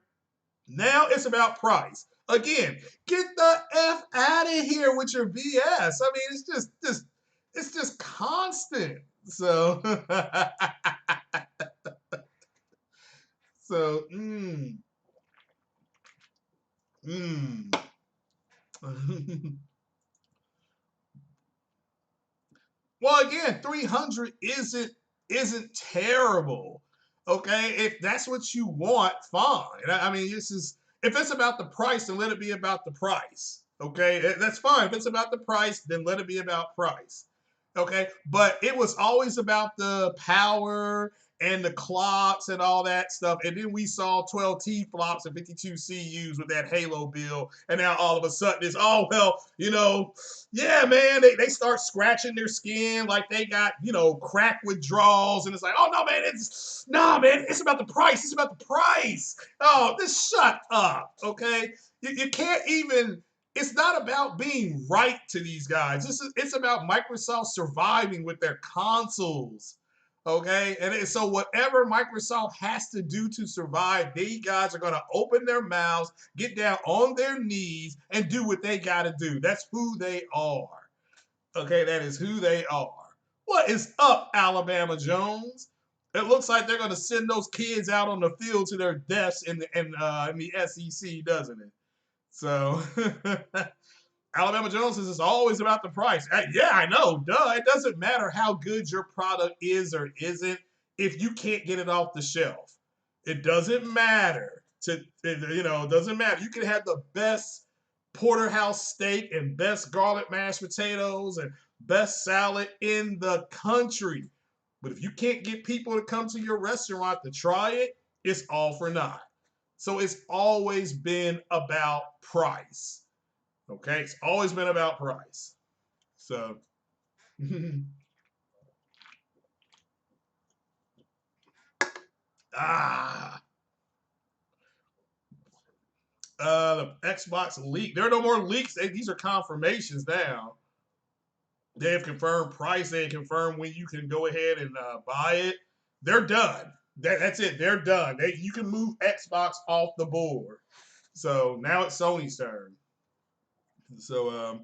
Now it's about price. Again, get the F out of here with your BS. I mean, it's just constant. So so mm. Well, again, 300 isn't terrible. Okay, if that's what you want, fine. I mean, if it's about the price, then let it be about the price. Okay, that's fine. If it's about the price, then let it be about price. Okay, but it was always about the power and the clocks and all that stuff. And then we saw 12 T flops and 52 CUs with that Halo build. And now all of a sudden it's, oh, well, yeah, man, they start scratching their skin like they got, crack withdrawals. And it's like, oh, no, man, it's about the price. It's about the price. Oh, just shut up, okay? You can't even, it's not about being right to these guys. It's about Microsoft surviving with their consoles. Okay, so whatever Microsoft has to do to survive, they guys are going to open their mouths, get down on their knees, and do what they got to do. That's who they are. Okay, that is who they are. What is up, Alabama Jones? It looks like they're going to send those kids out on the field to their deaths in the SEC, doesn't it? So Alabama Jones says it's always about the price. Yeah, I know. Duh. It doesn't matter how good your product is or isn't if you can't get it off the shelf. It doesn't matter. It doesn't matter. You can have the best porterhouse steak and best garlic mashed potatoes and best salad in the country. But if you can't get people to come to your restaurant to try it, it's all for naught. So it's always been about price. Okay, it's always been about price. So, ah, the Xbox leak. There are no more leaks. These are confirmations now. They have confirmed price. They have confirmed when you can go ahead and buy it. They're done. That's it. They're done. You can move Xbox off the board. So now it's Sony's turn. So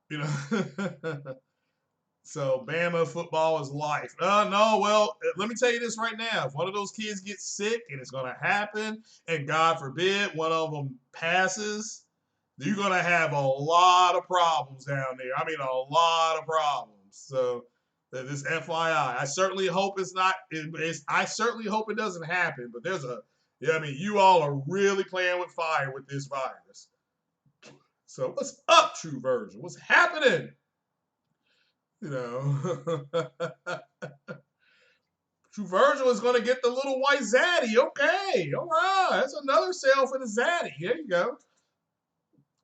you know, so Bama football is life. No, well, let me tell you this right now. If one of those kids gets sick, and it's going to happen, and God forbid one of them passes, you're going to have a lot of problems down there. I mean, a lot of problems. So this FYI, I certainly hope it's not. I certainly hope it doesn't happen. But yeah, I mean, you all are really playing with fire with this virus. So what's up, True Version? What's happening? You know, True Virgil is going to get the little white zaddy. Okay, all right, that's another sale for the zaddy. There you go.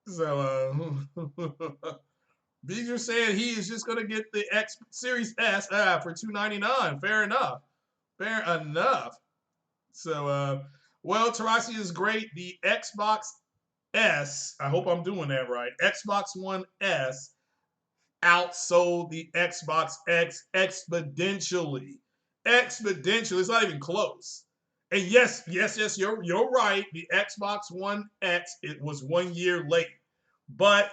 So, Beezer said he is just going to get the X Series S for $299. Fair enough. Fair enough. So, well, Tarasi is great. The Xbox S, I hope I'm doing that right. Xbox One S outsold the Xbox X exponentially. Exponentially. It's not even close. And yes, you're right. The Xbox One X, it was 1 year late. But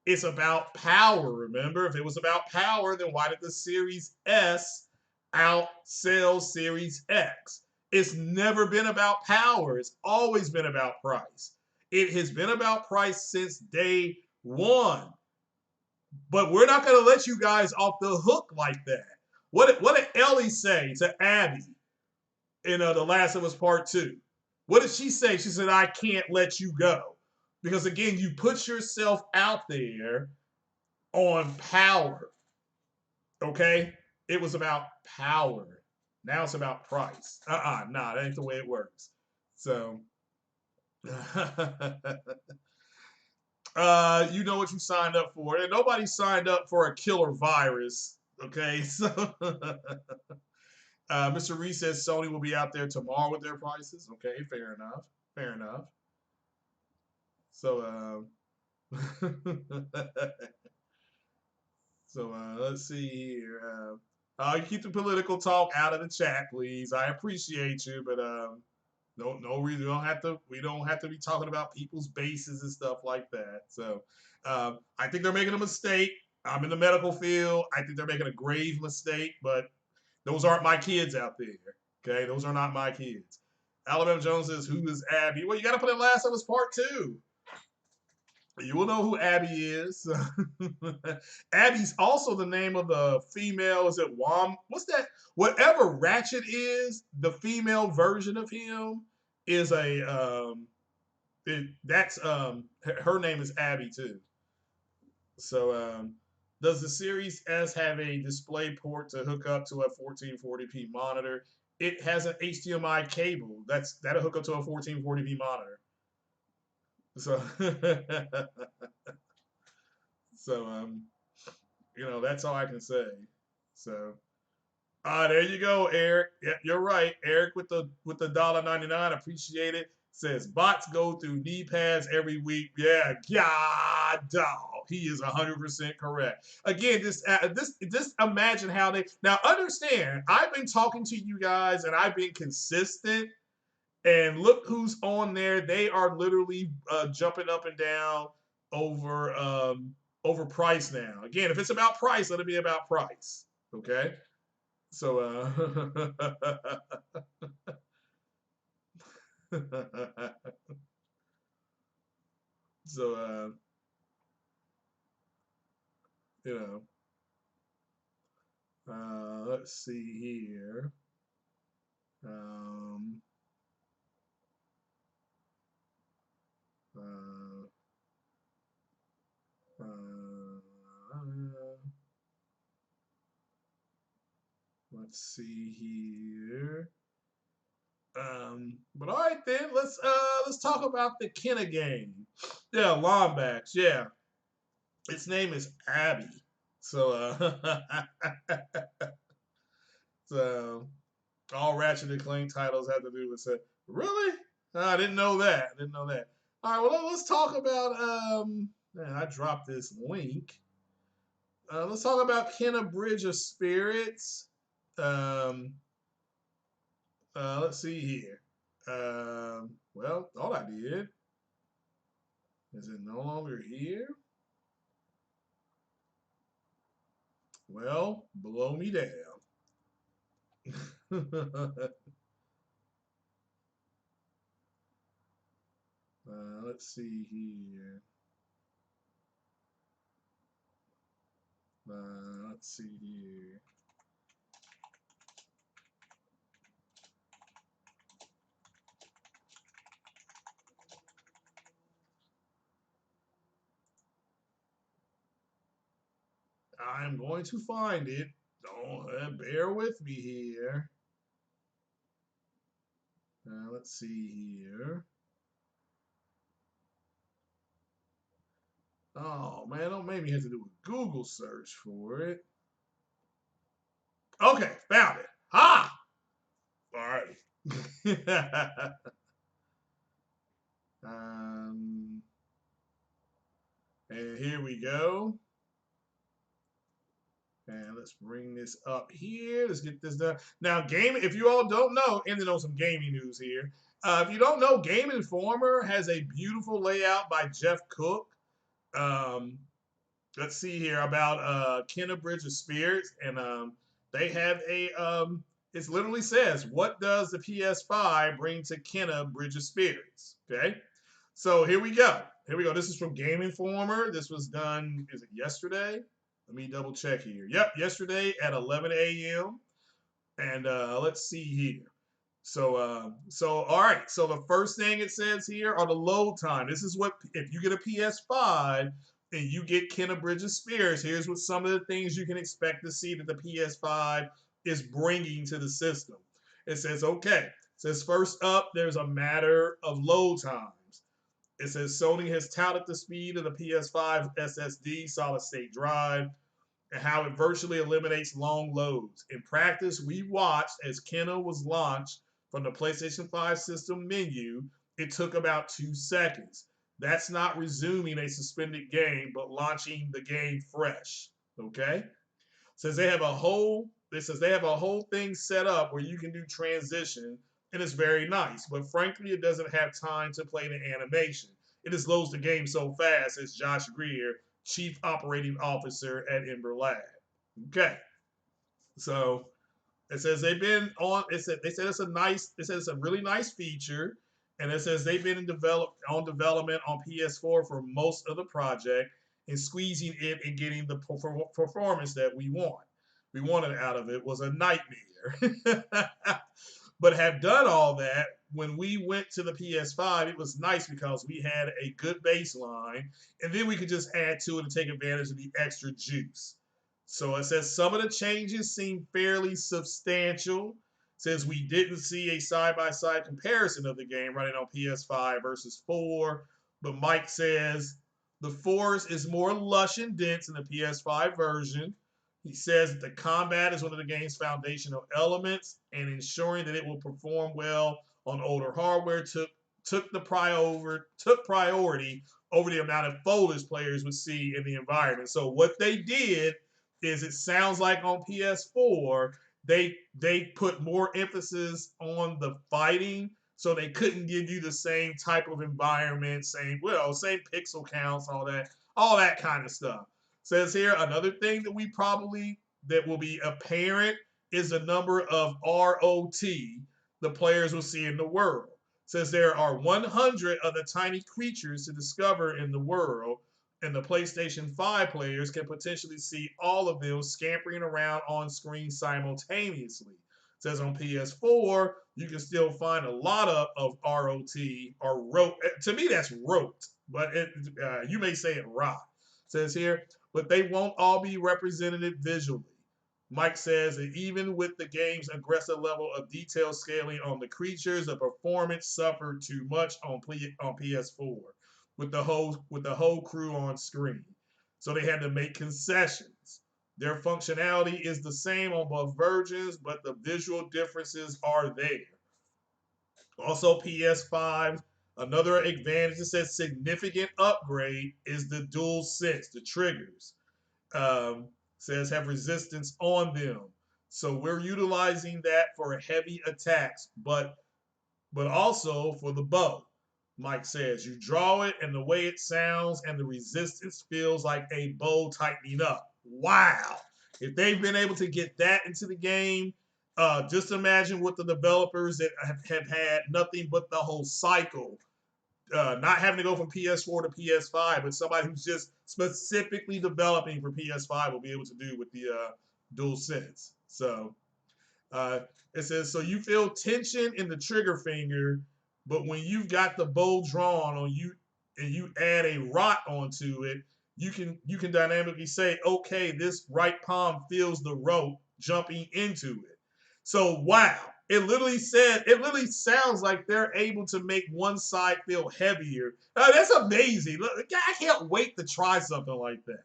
it's about power, remember? If it was about power, then why did the Series S outsell Series X? It's never been about power. It's always been about price. It has been about price since day one. But we're not going to let you guys off the hook like that. What did Ellie say to Abby in The Last of Us Part 2? What did she say? She said, I can't let you go. Because again, you put yourself out there on power. Okay? It was about power. Now it's about price. Nah, that ain't the way it works. So you know what you signed up for. And nobody signed up for a killer virus. Okay, so Mr. Reese says Sony will be out there tomorrow with their prices. Okay, fair enough. Fair enough. So, let's see here. You keep the political talk out of the chat, please. I appreciate you, but no reason we don't have to be talking about people's bases and stuff like that. So I think they're making a mistake. I'm in the medical field. I think they're making a grave mistake, but those aren't my kids out there. Okay, those are not my kids. Alabama Jones says, "Who is Abby?" Well, you got to put in Last of Us Part 2. You will know who Abby is. Abby's also the name of the female. Is it Wom? What's that? Whatever Ratchet is, the female version of him is her name is Abby too. So does the Series S have a display port to hook up to a 1440p monitor? It has an HDMI cable. That'll hook up to a 1440p monitor. So so that's all I can say. So there you go, Eric. Yeah, you're right. Eric with the $1.99. Appreciate it. Says bots go through knee pads every week. Yeah, God dog. fault. He is 100% correct. Again, just imagine how they now understand. I've been talking to you guys and I've been consistent. And look who's on there. They are literally jumping up and down over over price now. Again, if it's about price, let it be about price. Okay. So so you know, let's see here. Um, uh, uh, let's see here. But all right then, let's talk about the Kenna game. Yeah, Lombax. Yeah, its name is Abby. So so all Ratchet and Clank titles have to do with it. Really? I didn't know that. I didn't know that. All right, well let's talk about man, I dropped this link. Let's talk about Kenna Bridge of Spirits. Um, let's see here. Well, all I did is it no longer here? Well, blow me down. Let's see here. Let's see here. I'm going to find it. Don't bear with me here. Let's see here. Oh man, don't make me have to do a Google search for it. Okay, found it. Ha! All right. um, and here we go. And let's bring this up here. Let's get this done. Now, if you all don't know, ending on some gaming news here. If you don't know, Game Informer has a beautiful layout by Jeff Cook. Um, let's see here about Kenna Bridge of Spirits. And they have it literally says, what does the PS5 bring to Kenna Bridge of Spirits? Okay. So here we go. Here we go. This is from Game Informer. This was done, is it yesterday? Let me double check here. Yep, yesterday at 11 a.m. And let's see here. So all right. So the first thing it says here are the load time. This is what if you get a PS5 and you get Kenna Bridge of Spirits. Here's what some of the things you can expect to see that the PS5 is bringing to the system. It says okay. It says first up, there's a matter of load times. It says Sony has touted the speed of the PS5 SSD solid state drive and how it virtually eliminates long loads. In practice, we watched as Kenna was launched from the PlayStation 5 system menu. It took about 2 seconds. That's not resuming a suspended game, but launching the game fresh. Okay? Says they have a whole thing set up where you can do transition, and it's very nice. But frankly, it doesn't have time to play the animation. It just loads the game so fast, as Josh Greer, Chief Operating Officer at Ember Lab. Okay, so it says they've been on. They said it's a nice. It says it's a really nice feature, and it says they've been in development on PS4 for most of the project and squeezing it and getting the performance that we want. We wanted out of it was a nightmare. But have done all that. When we went to the PS5, it was nice because we had a good baseline, and then we could just add to it and take advantage of the extra juice. So it says some of the changes seem fairly substantial. Says we didn't see a side-by-side comparison of the game running on PS5 versus 4, but Mike says the forest is more lush and dense in the PS5 version. He says that the combat is one of the game's foundational elements, and ensuring that it will perform well on older hardware took priority over the amount of photos players would see in the environment. So what they did is, it sounds like on PS4 they put more emphasis on the fighting, so they couldn't give you the same type of environment, same pixel counts, all that kind of stuff. Says here, another thing that will be apparent is the number of ROT the players will see in the world. Says there are 100 of the tiny creatures to discover in the world, and the PlayStation 5 players can potentially see all of them scampering around on screen simultaneously. It says on PS4, you can still find a lot of ROT or rote. To me, that's rote, but you may say it rot. It says here, but they won't all be represented visually. Mike says that even with the game's aggressive level of detail scaling on the creatures, the performance suffered too much on PS4 with the whole crew on screen. So they had to make concessions. Their functionality is the same on both versions, but the visual differences are there. Also, PS5, another advantage that says significant upgrade is the dual sense, the triggers. Says have resistance on them. So we're utilizing that for heavy attacks, but also for the bow. Mike says you draw it and the way it sounds and the resistance feels like a bow tightening up. Wow. If they've been able to get that into the game, just imagine what the developers that have had nothing but the whole cycle, not having to go from PS4 to PS5, but somebody who's just specifically developing for PS5 will be able to do with the dual sense. So uh, it says, so you feel tension in the trigger finger, but when you've got the bow drawn on you and you add a rot onto it, you can dynamically say, okay, this right palm feels the rope jumping into it. So wow, it literally sounds like they're able to make one side feel heavier. That's amazing. Look, I can't wait to try something like that.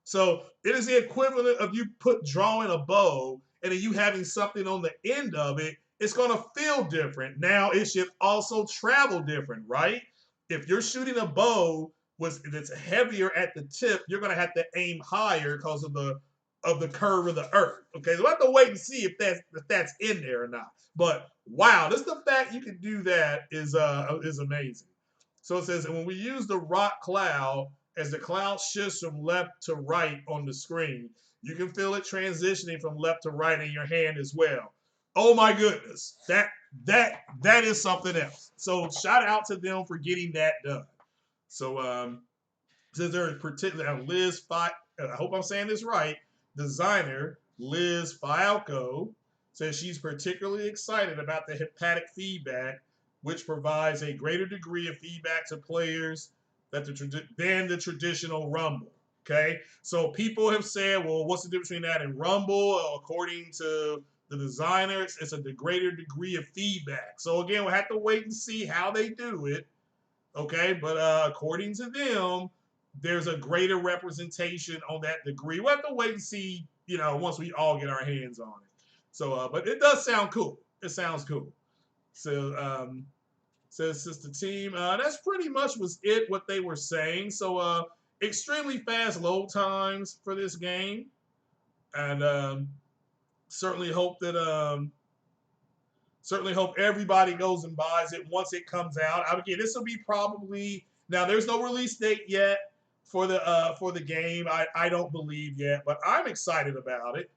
So it is the equivalent of you drawing a bow and then you having something on the end of it. It's going to feel different. Now it should also travel different, right? If you're shooting a bow that's heavier at the tip, you're going to have to aim higher because of the curve of the earth. Okay, so we'll have to wait and see if that's in there or not. But wow, just the fact you can do that is amazing. So it says, and when we use the rock cloud, as the cloud shifts from left to right on the screen, you can feel it transitioning from left to right in your hand as well. Oh my goodness, that is something else. So shout out to them for getting that done. So says there is particular Liz Fi, I hope I'm saying this right. Designer Liz Fialco says she's particularly excited about the haptic feedback, which provides a greater degree of feedback to players than the traditional Rumble. Okay, so people have said, well, what's the difference between that and Rumble? According to the designers, it's a greater degree of feedback. So again, we'll have to wait and see how they do it. Okay, but according to them, there's a greater representation on that degree. We'll have to wait and see, once we all get our hands on it. So, but it does sound cool. It sounds cool. So, says Sister Team, that's pretty much was it, what they were saying. So, extremely fast load times for this game. And certainly hope that certainly hope everybody goes and buys it once it comes out. Again, this will be probably, now there's no release date yet for the game. I don't believe yet, but I'm excited about it.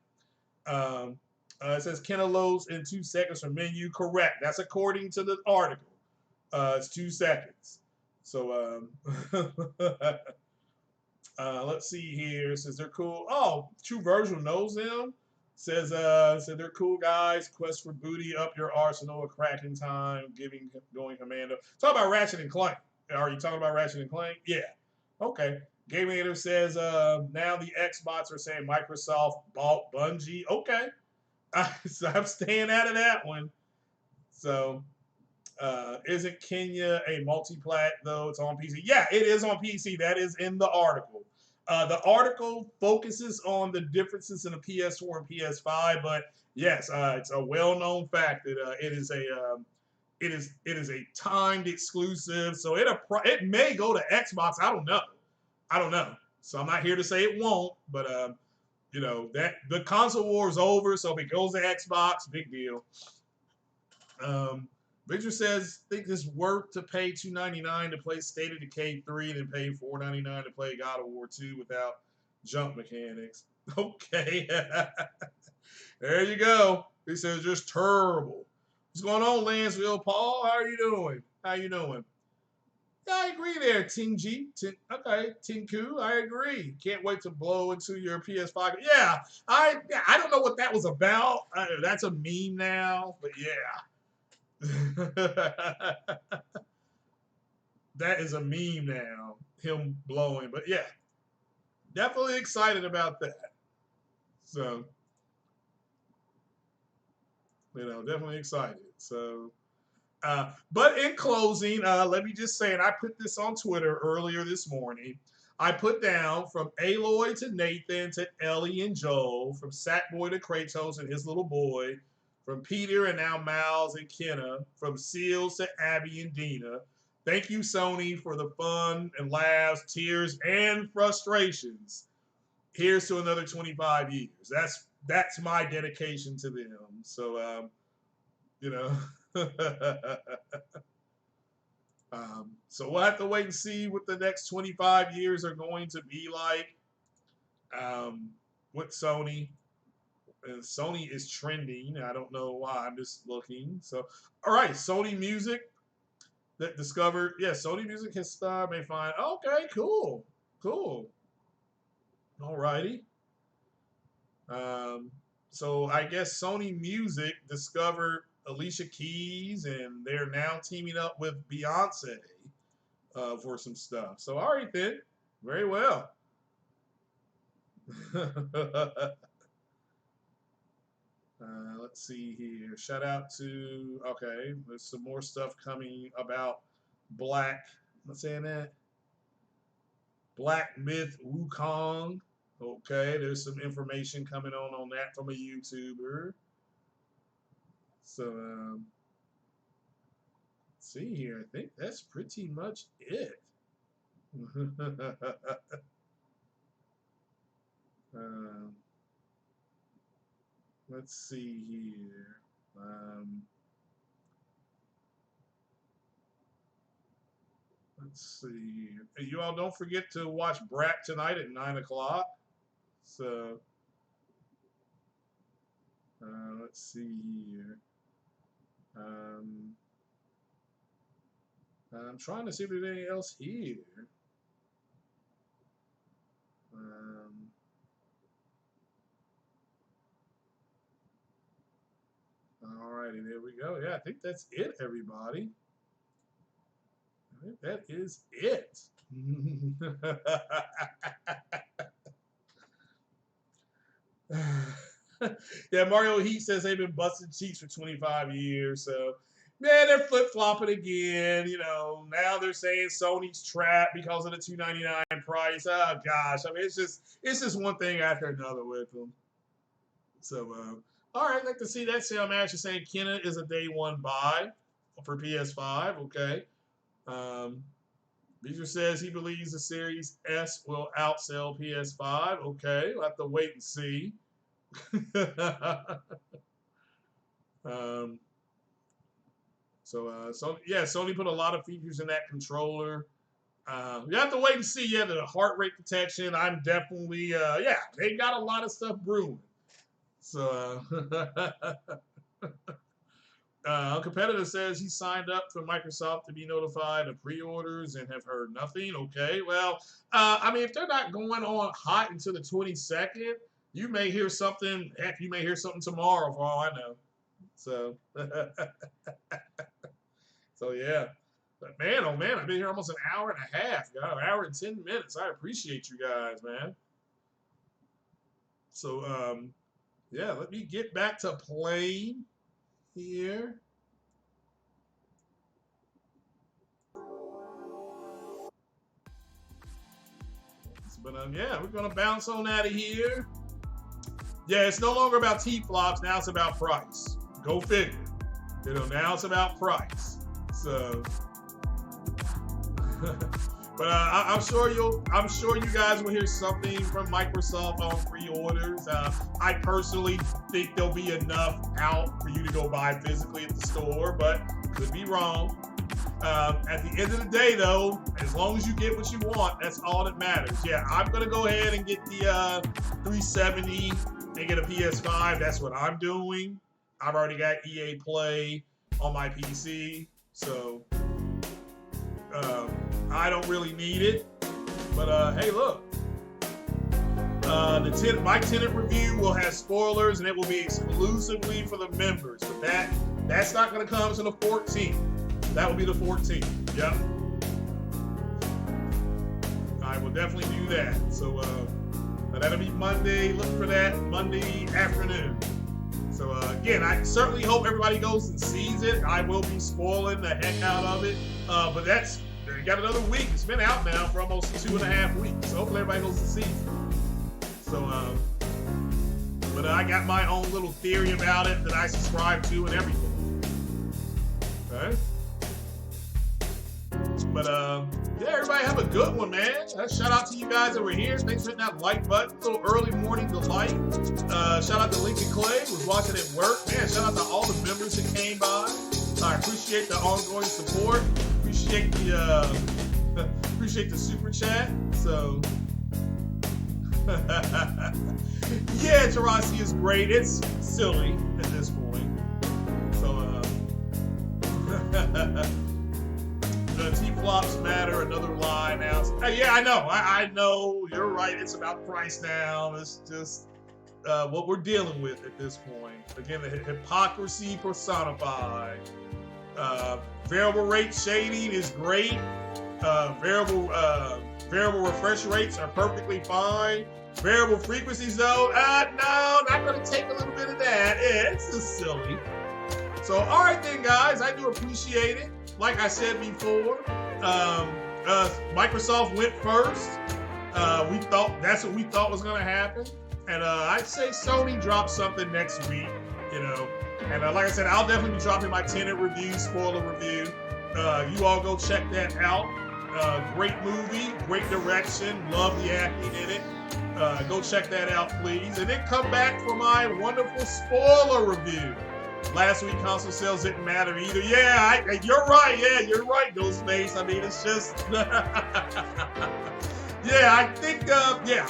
It says Kenna loads in 2 seconds from menu. Correct. That's according to the article. It's 2 seconds. So let's see here. It says they're cool. Oh, True Virgil knows them. Said they're cool guys. Quest for booty, up your arsenal, a cracking time, going commando. Talk about Ratchet and Clank. Are you talking about Ratchet and Clank? Yeah. Okay. Gameator says now the Xbox are saying Microsoft bought Bungie. Okay. So I'm staying out of that one. So isn't Kenya a multi-plat though? It's on PC. Yeah, it is on PC. That is in the article. The article focuses on the differences in the PS4 and PS5, but yes, it's a well-known fact that it is a timed exclusive, so it may go to Xbox. I don't know. I don't know. So I'm not here to say it won't, but that the console war is over. So if it goes to Xbox, big deal. Victor says, think it's worth to pay $2.99 to play State of Decay 3 than pay $4.99 to play God of War 2 without jump mechanics. Okay. There you go. He says just terrible. What's going on, Lansville? Paul, how are you doing? How you doing? Yeah, I agree there, Ting G. Okay, Tinku, I agree. Can't wait to blow into your PS5. Yeah, I don't know what that was about. That's a meme now, but yeah. That is a meme now, him blowing. But yeah, definitely excited about that. So, definitely excited. So, but in closing, let me just say, and I put this on Twitter earlier this morning. I put down from Aloy to Nathan to Ellie and Joel, from Sackboy to Kratos and his little boy, from Peter and now Miles and Kenna, from Seals to Abby and Dina. Thank you, Sony, for the fun and laughs, tears, and frustrations. Here's to another 25 years. That's my dedication to them. So, you know. So we'll have to wait and see what the next 25 years are going to be like with Sony. And Sony is trending. I don't know why. I'm just looking. So, all right, Sony Music that discovered. Yeah, Sony Music has may find. Okay, cool. All righty. So I guess Sony Music discovered Alicia Keys, and they're now teaming up with Beyonce for some stuff. So all right then, very well. Let's see here. Shout out to, okay, there's some more stuff coming about Black, what's saying that? Black Myth Wukong. Okay, there's some information coming on that from a YouTuber. So, let's see here. I think that's pretty much it. Let's see here. Let's see. You all don't forget to watch Brat tonight at 9 o'clock. So, let's see here. I'm trying to see if there's anything else here. Alrighty, there we go. Yeah, I think that's it, everybody. I think that is it. Yeah, Mario Heat says they've been busting cheeks for 25 years. So, man, they're flip-flopping again. Now they're saying Sony's trapped because of the $2.99 price. Oh, gosh. I mean, it's just one thing after another with them. So, all right, I'd like to see that. Sam Ash is saying Kenna is a day one buy for PS5. Okay. Beezer says he believes the Series S will outsell PS5. Okay, we'll have to wait and see. So yeah, Sony put a lot of features in that controller. You have to wait and see. Yeah, the heart rate protection. I'm definitely yeah, they got a lot of stuff brewing. So competitor says he signed up for Microsoft to be notified of pre-orders and have heard nothing. Okay, well, I mean, if they're not going on hot until the 22nd, you may hear something. Heck, you may hear something tomorrow, for all I know. So, so yeah. But man, oh man, I've been here almost an hour and a half. Got an hour and 10 minutes. I appreciate you guys, man. So, yeah, let me get back to playing here. But yeah, we're gonna bounce on out of here. Yeah, it's no longer about T-flops. Now it's about price. Go figure. You know, now it's about price. So, but I'm sure you guys will hear something from Microsoft on pre-orders. I personally think there'll be enough out for you to go buy physically at the store, but could be wrong. At the end of the day, though, as long as you get what you want, that's all that matters. Yeah, I'm gonna go ahead and get the 370 and get a PS5. That's what I'm doing. I've already got EA Play on my PC, so I don't really need it. But hey, look, my Tenet review will have spoilers, and it will be exclusively for the members. But that's not going to come until the 14th. That will be the 14th. Yep. I will definitely do that. So that'll be Monday. Look for that Monday afternoon. So again, I certainly hope everybody goes and sees it. I will be spoiling the heck out of it. But you got another week. It's been out now for almost 2.5 weeks. So hopefully everybody goes and sees it. So, but I got my own little theory about it that I subscribe to and everything. Okay. But yeah, everybody have a good one, man. Shout out to you guys that were here. Thanks for hitting that like button. A little early morning delight. Shout out to Lincoln Clay, who was watching at work. Man, shout out to all the members that came by. I appreciate the ongoing support. Appreciate the super chat. So yeah, Tarasi is great. It's silly at this point. So T-flops matter. Another lie now. Yeah, I know. I know. You're right. It's about price now. It's just what we're dealing with at this point. Again, the hypocrisy personified. Variable rate shading is great. Variable refresh rates are perfectly fine. Variable frequencies, though, no, not going to take a little bit of that. Yeah, it's just silly. So, all right then, guys. I do appreciate it. Like I said before, Microsoft went first. That's what we thought was going to happen. And I'd say Sony dropped something next week, you know. And like I said, I'll definitely be dropping my Tenet review, spoiler review. You all go check that out. Great movie, great direction, love the acting in it. Go check that out, please. And then come back for my wonderful spoiler review. Last week, console sales didn't matter either. Yeah, you're right. Yeah, you're right, Ghostface. I mean, it's just... yeah, I think, yeah,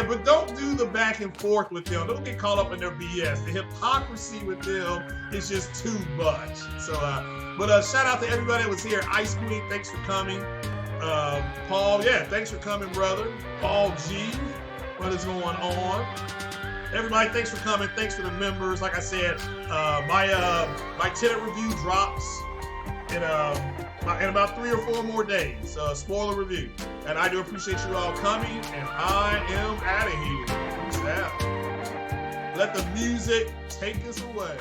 but don't do the back and forth with them. Don't get caught up in their BS. The hypocrisy with them is just too much. So, but shout out to everybody that was here. Ice Queen, thanks for coming. Paul, yeah, thanks for coming, brother. Paul G, what is going on? Everybody, thanks for coming. Thanks for the members. Like I said, my Tenet review drops in about 3 or 4 more days. Spoiler review. And I do appreciate you all coming. And I am out of here. Peace out. Let the music take us away.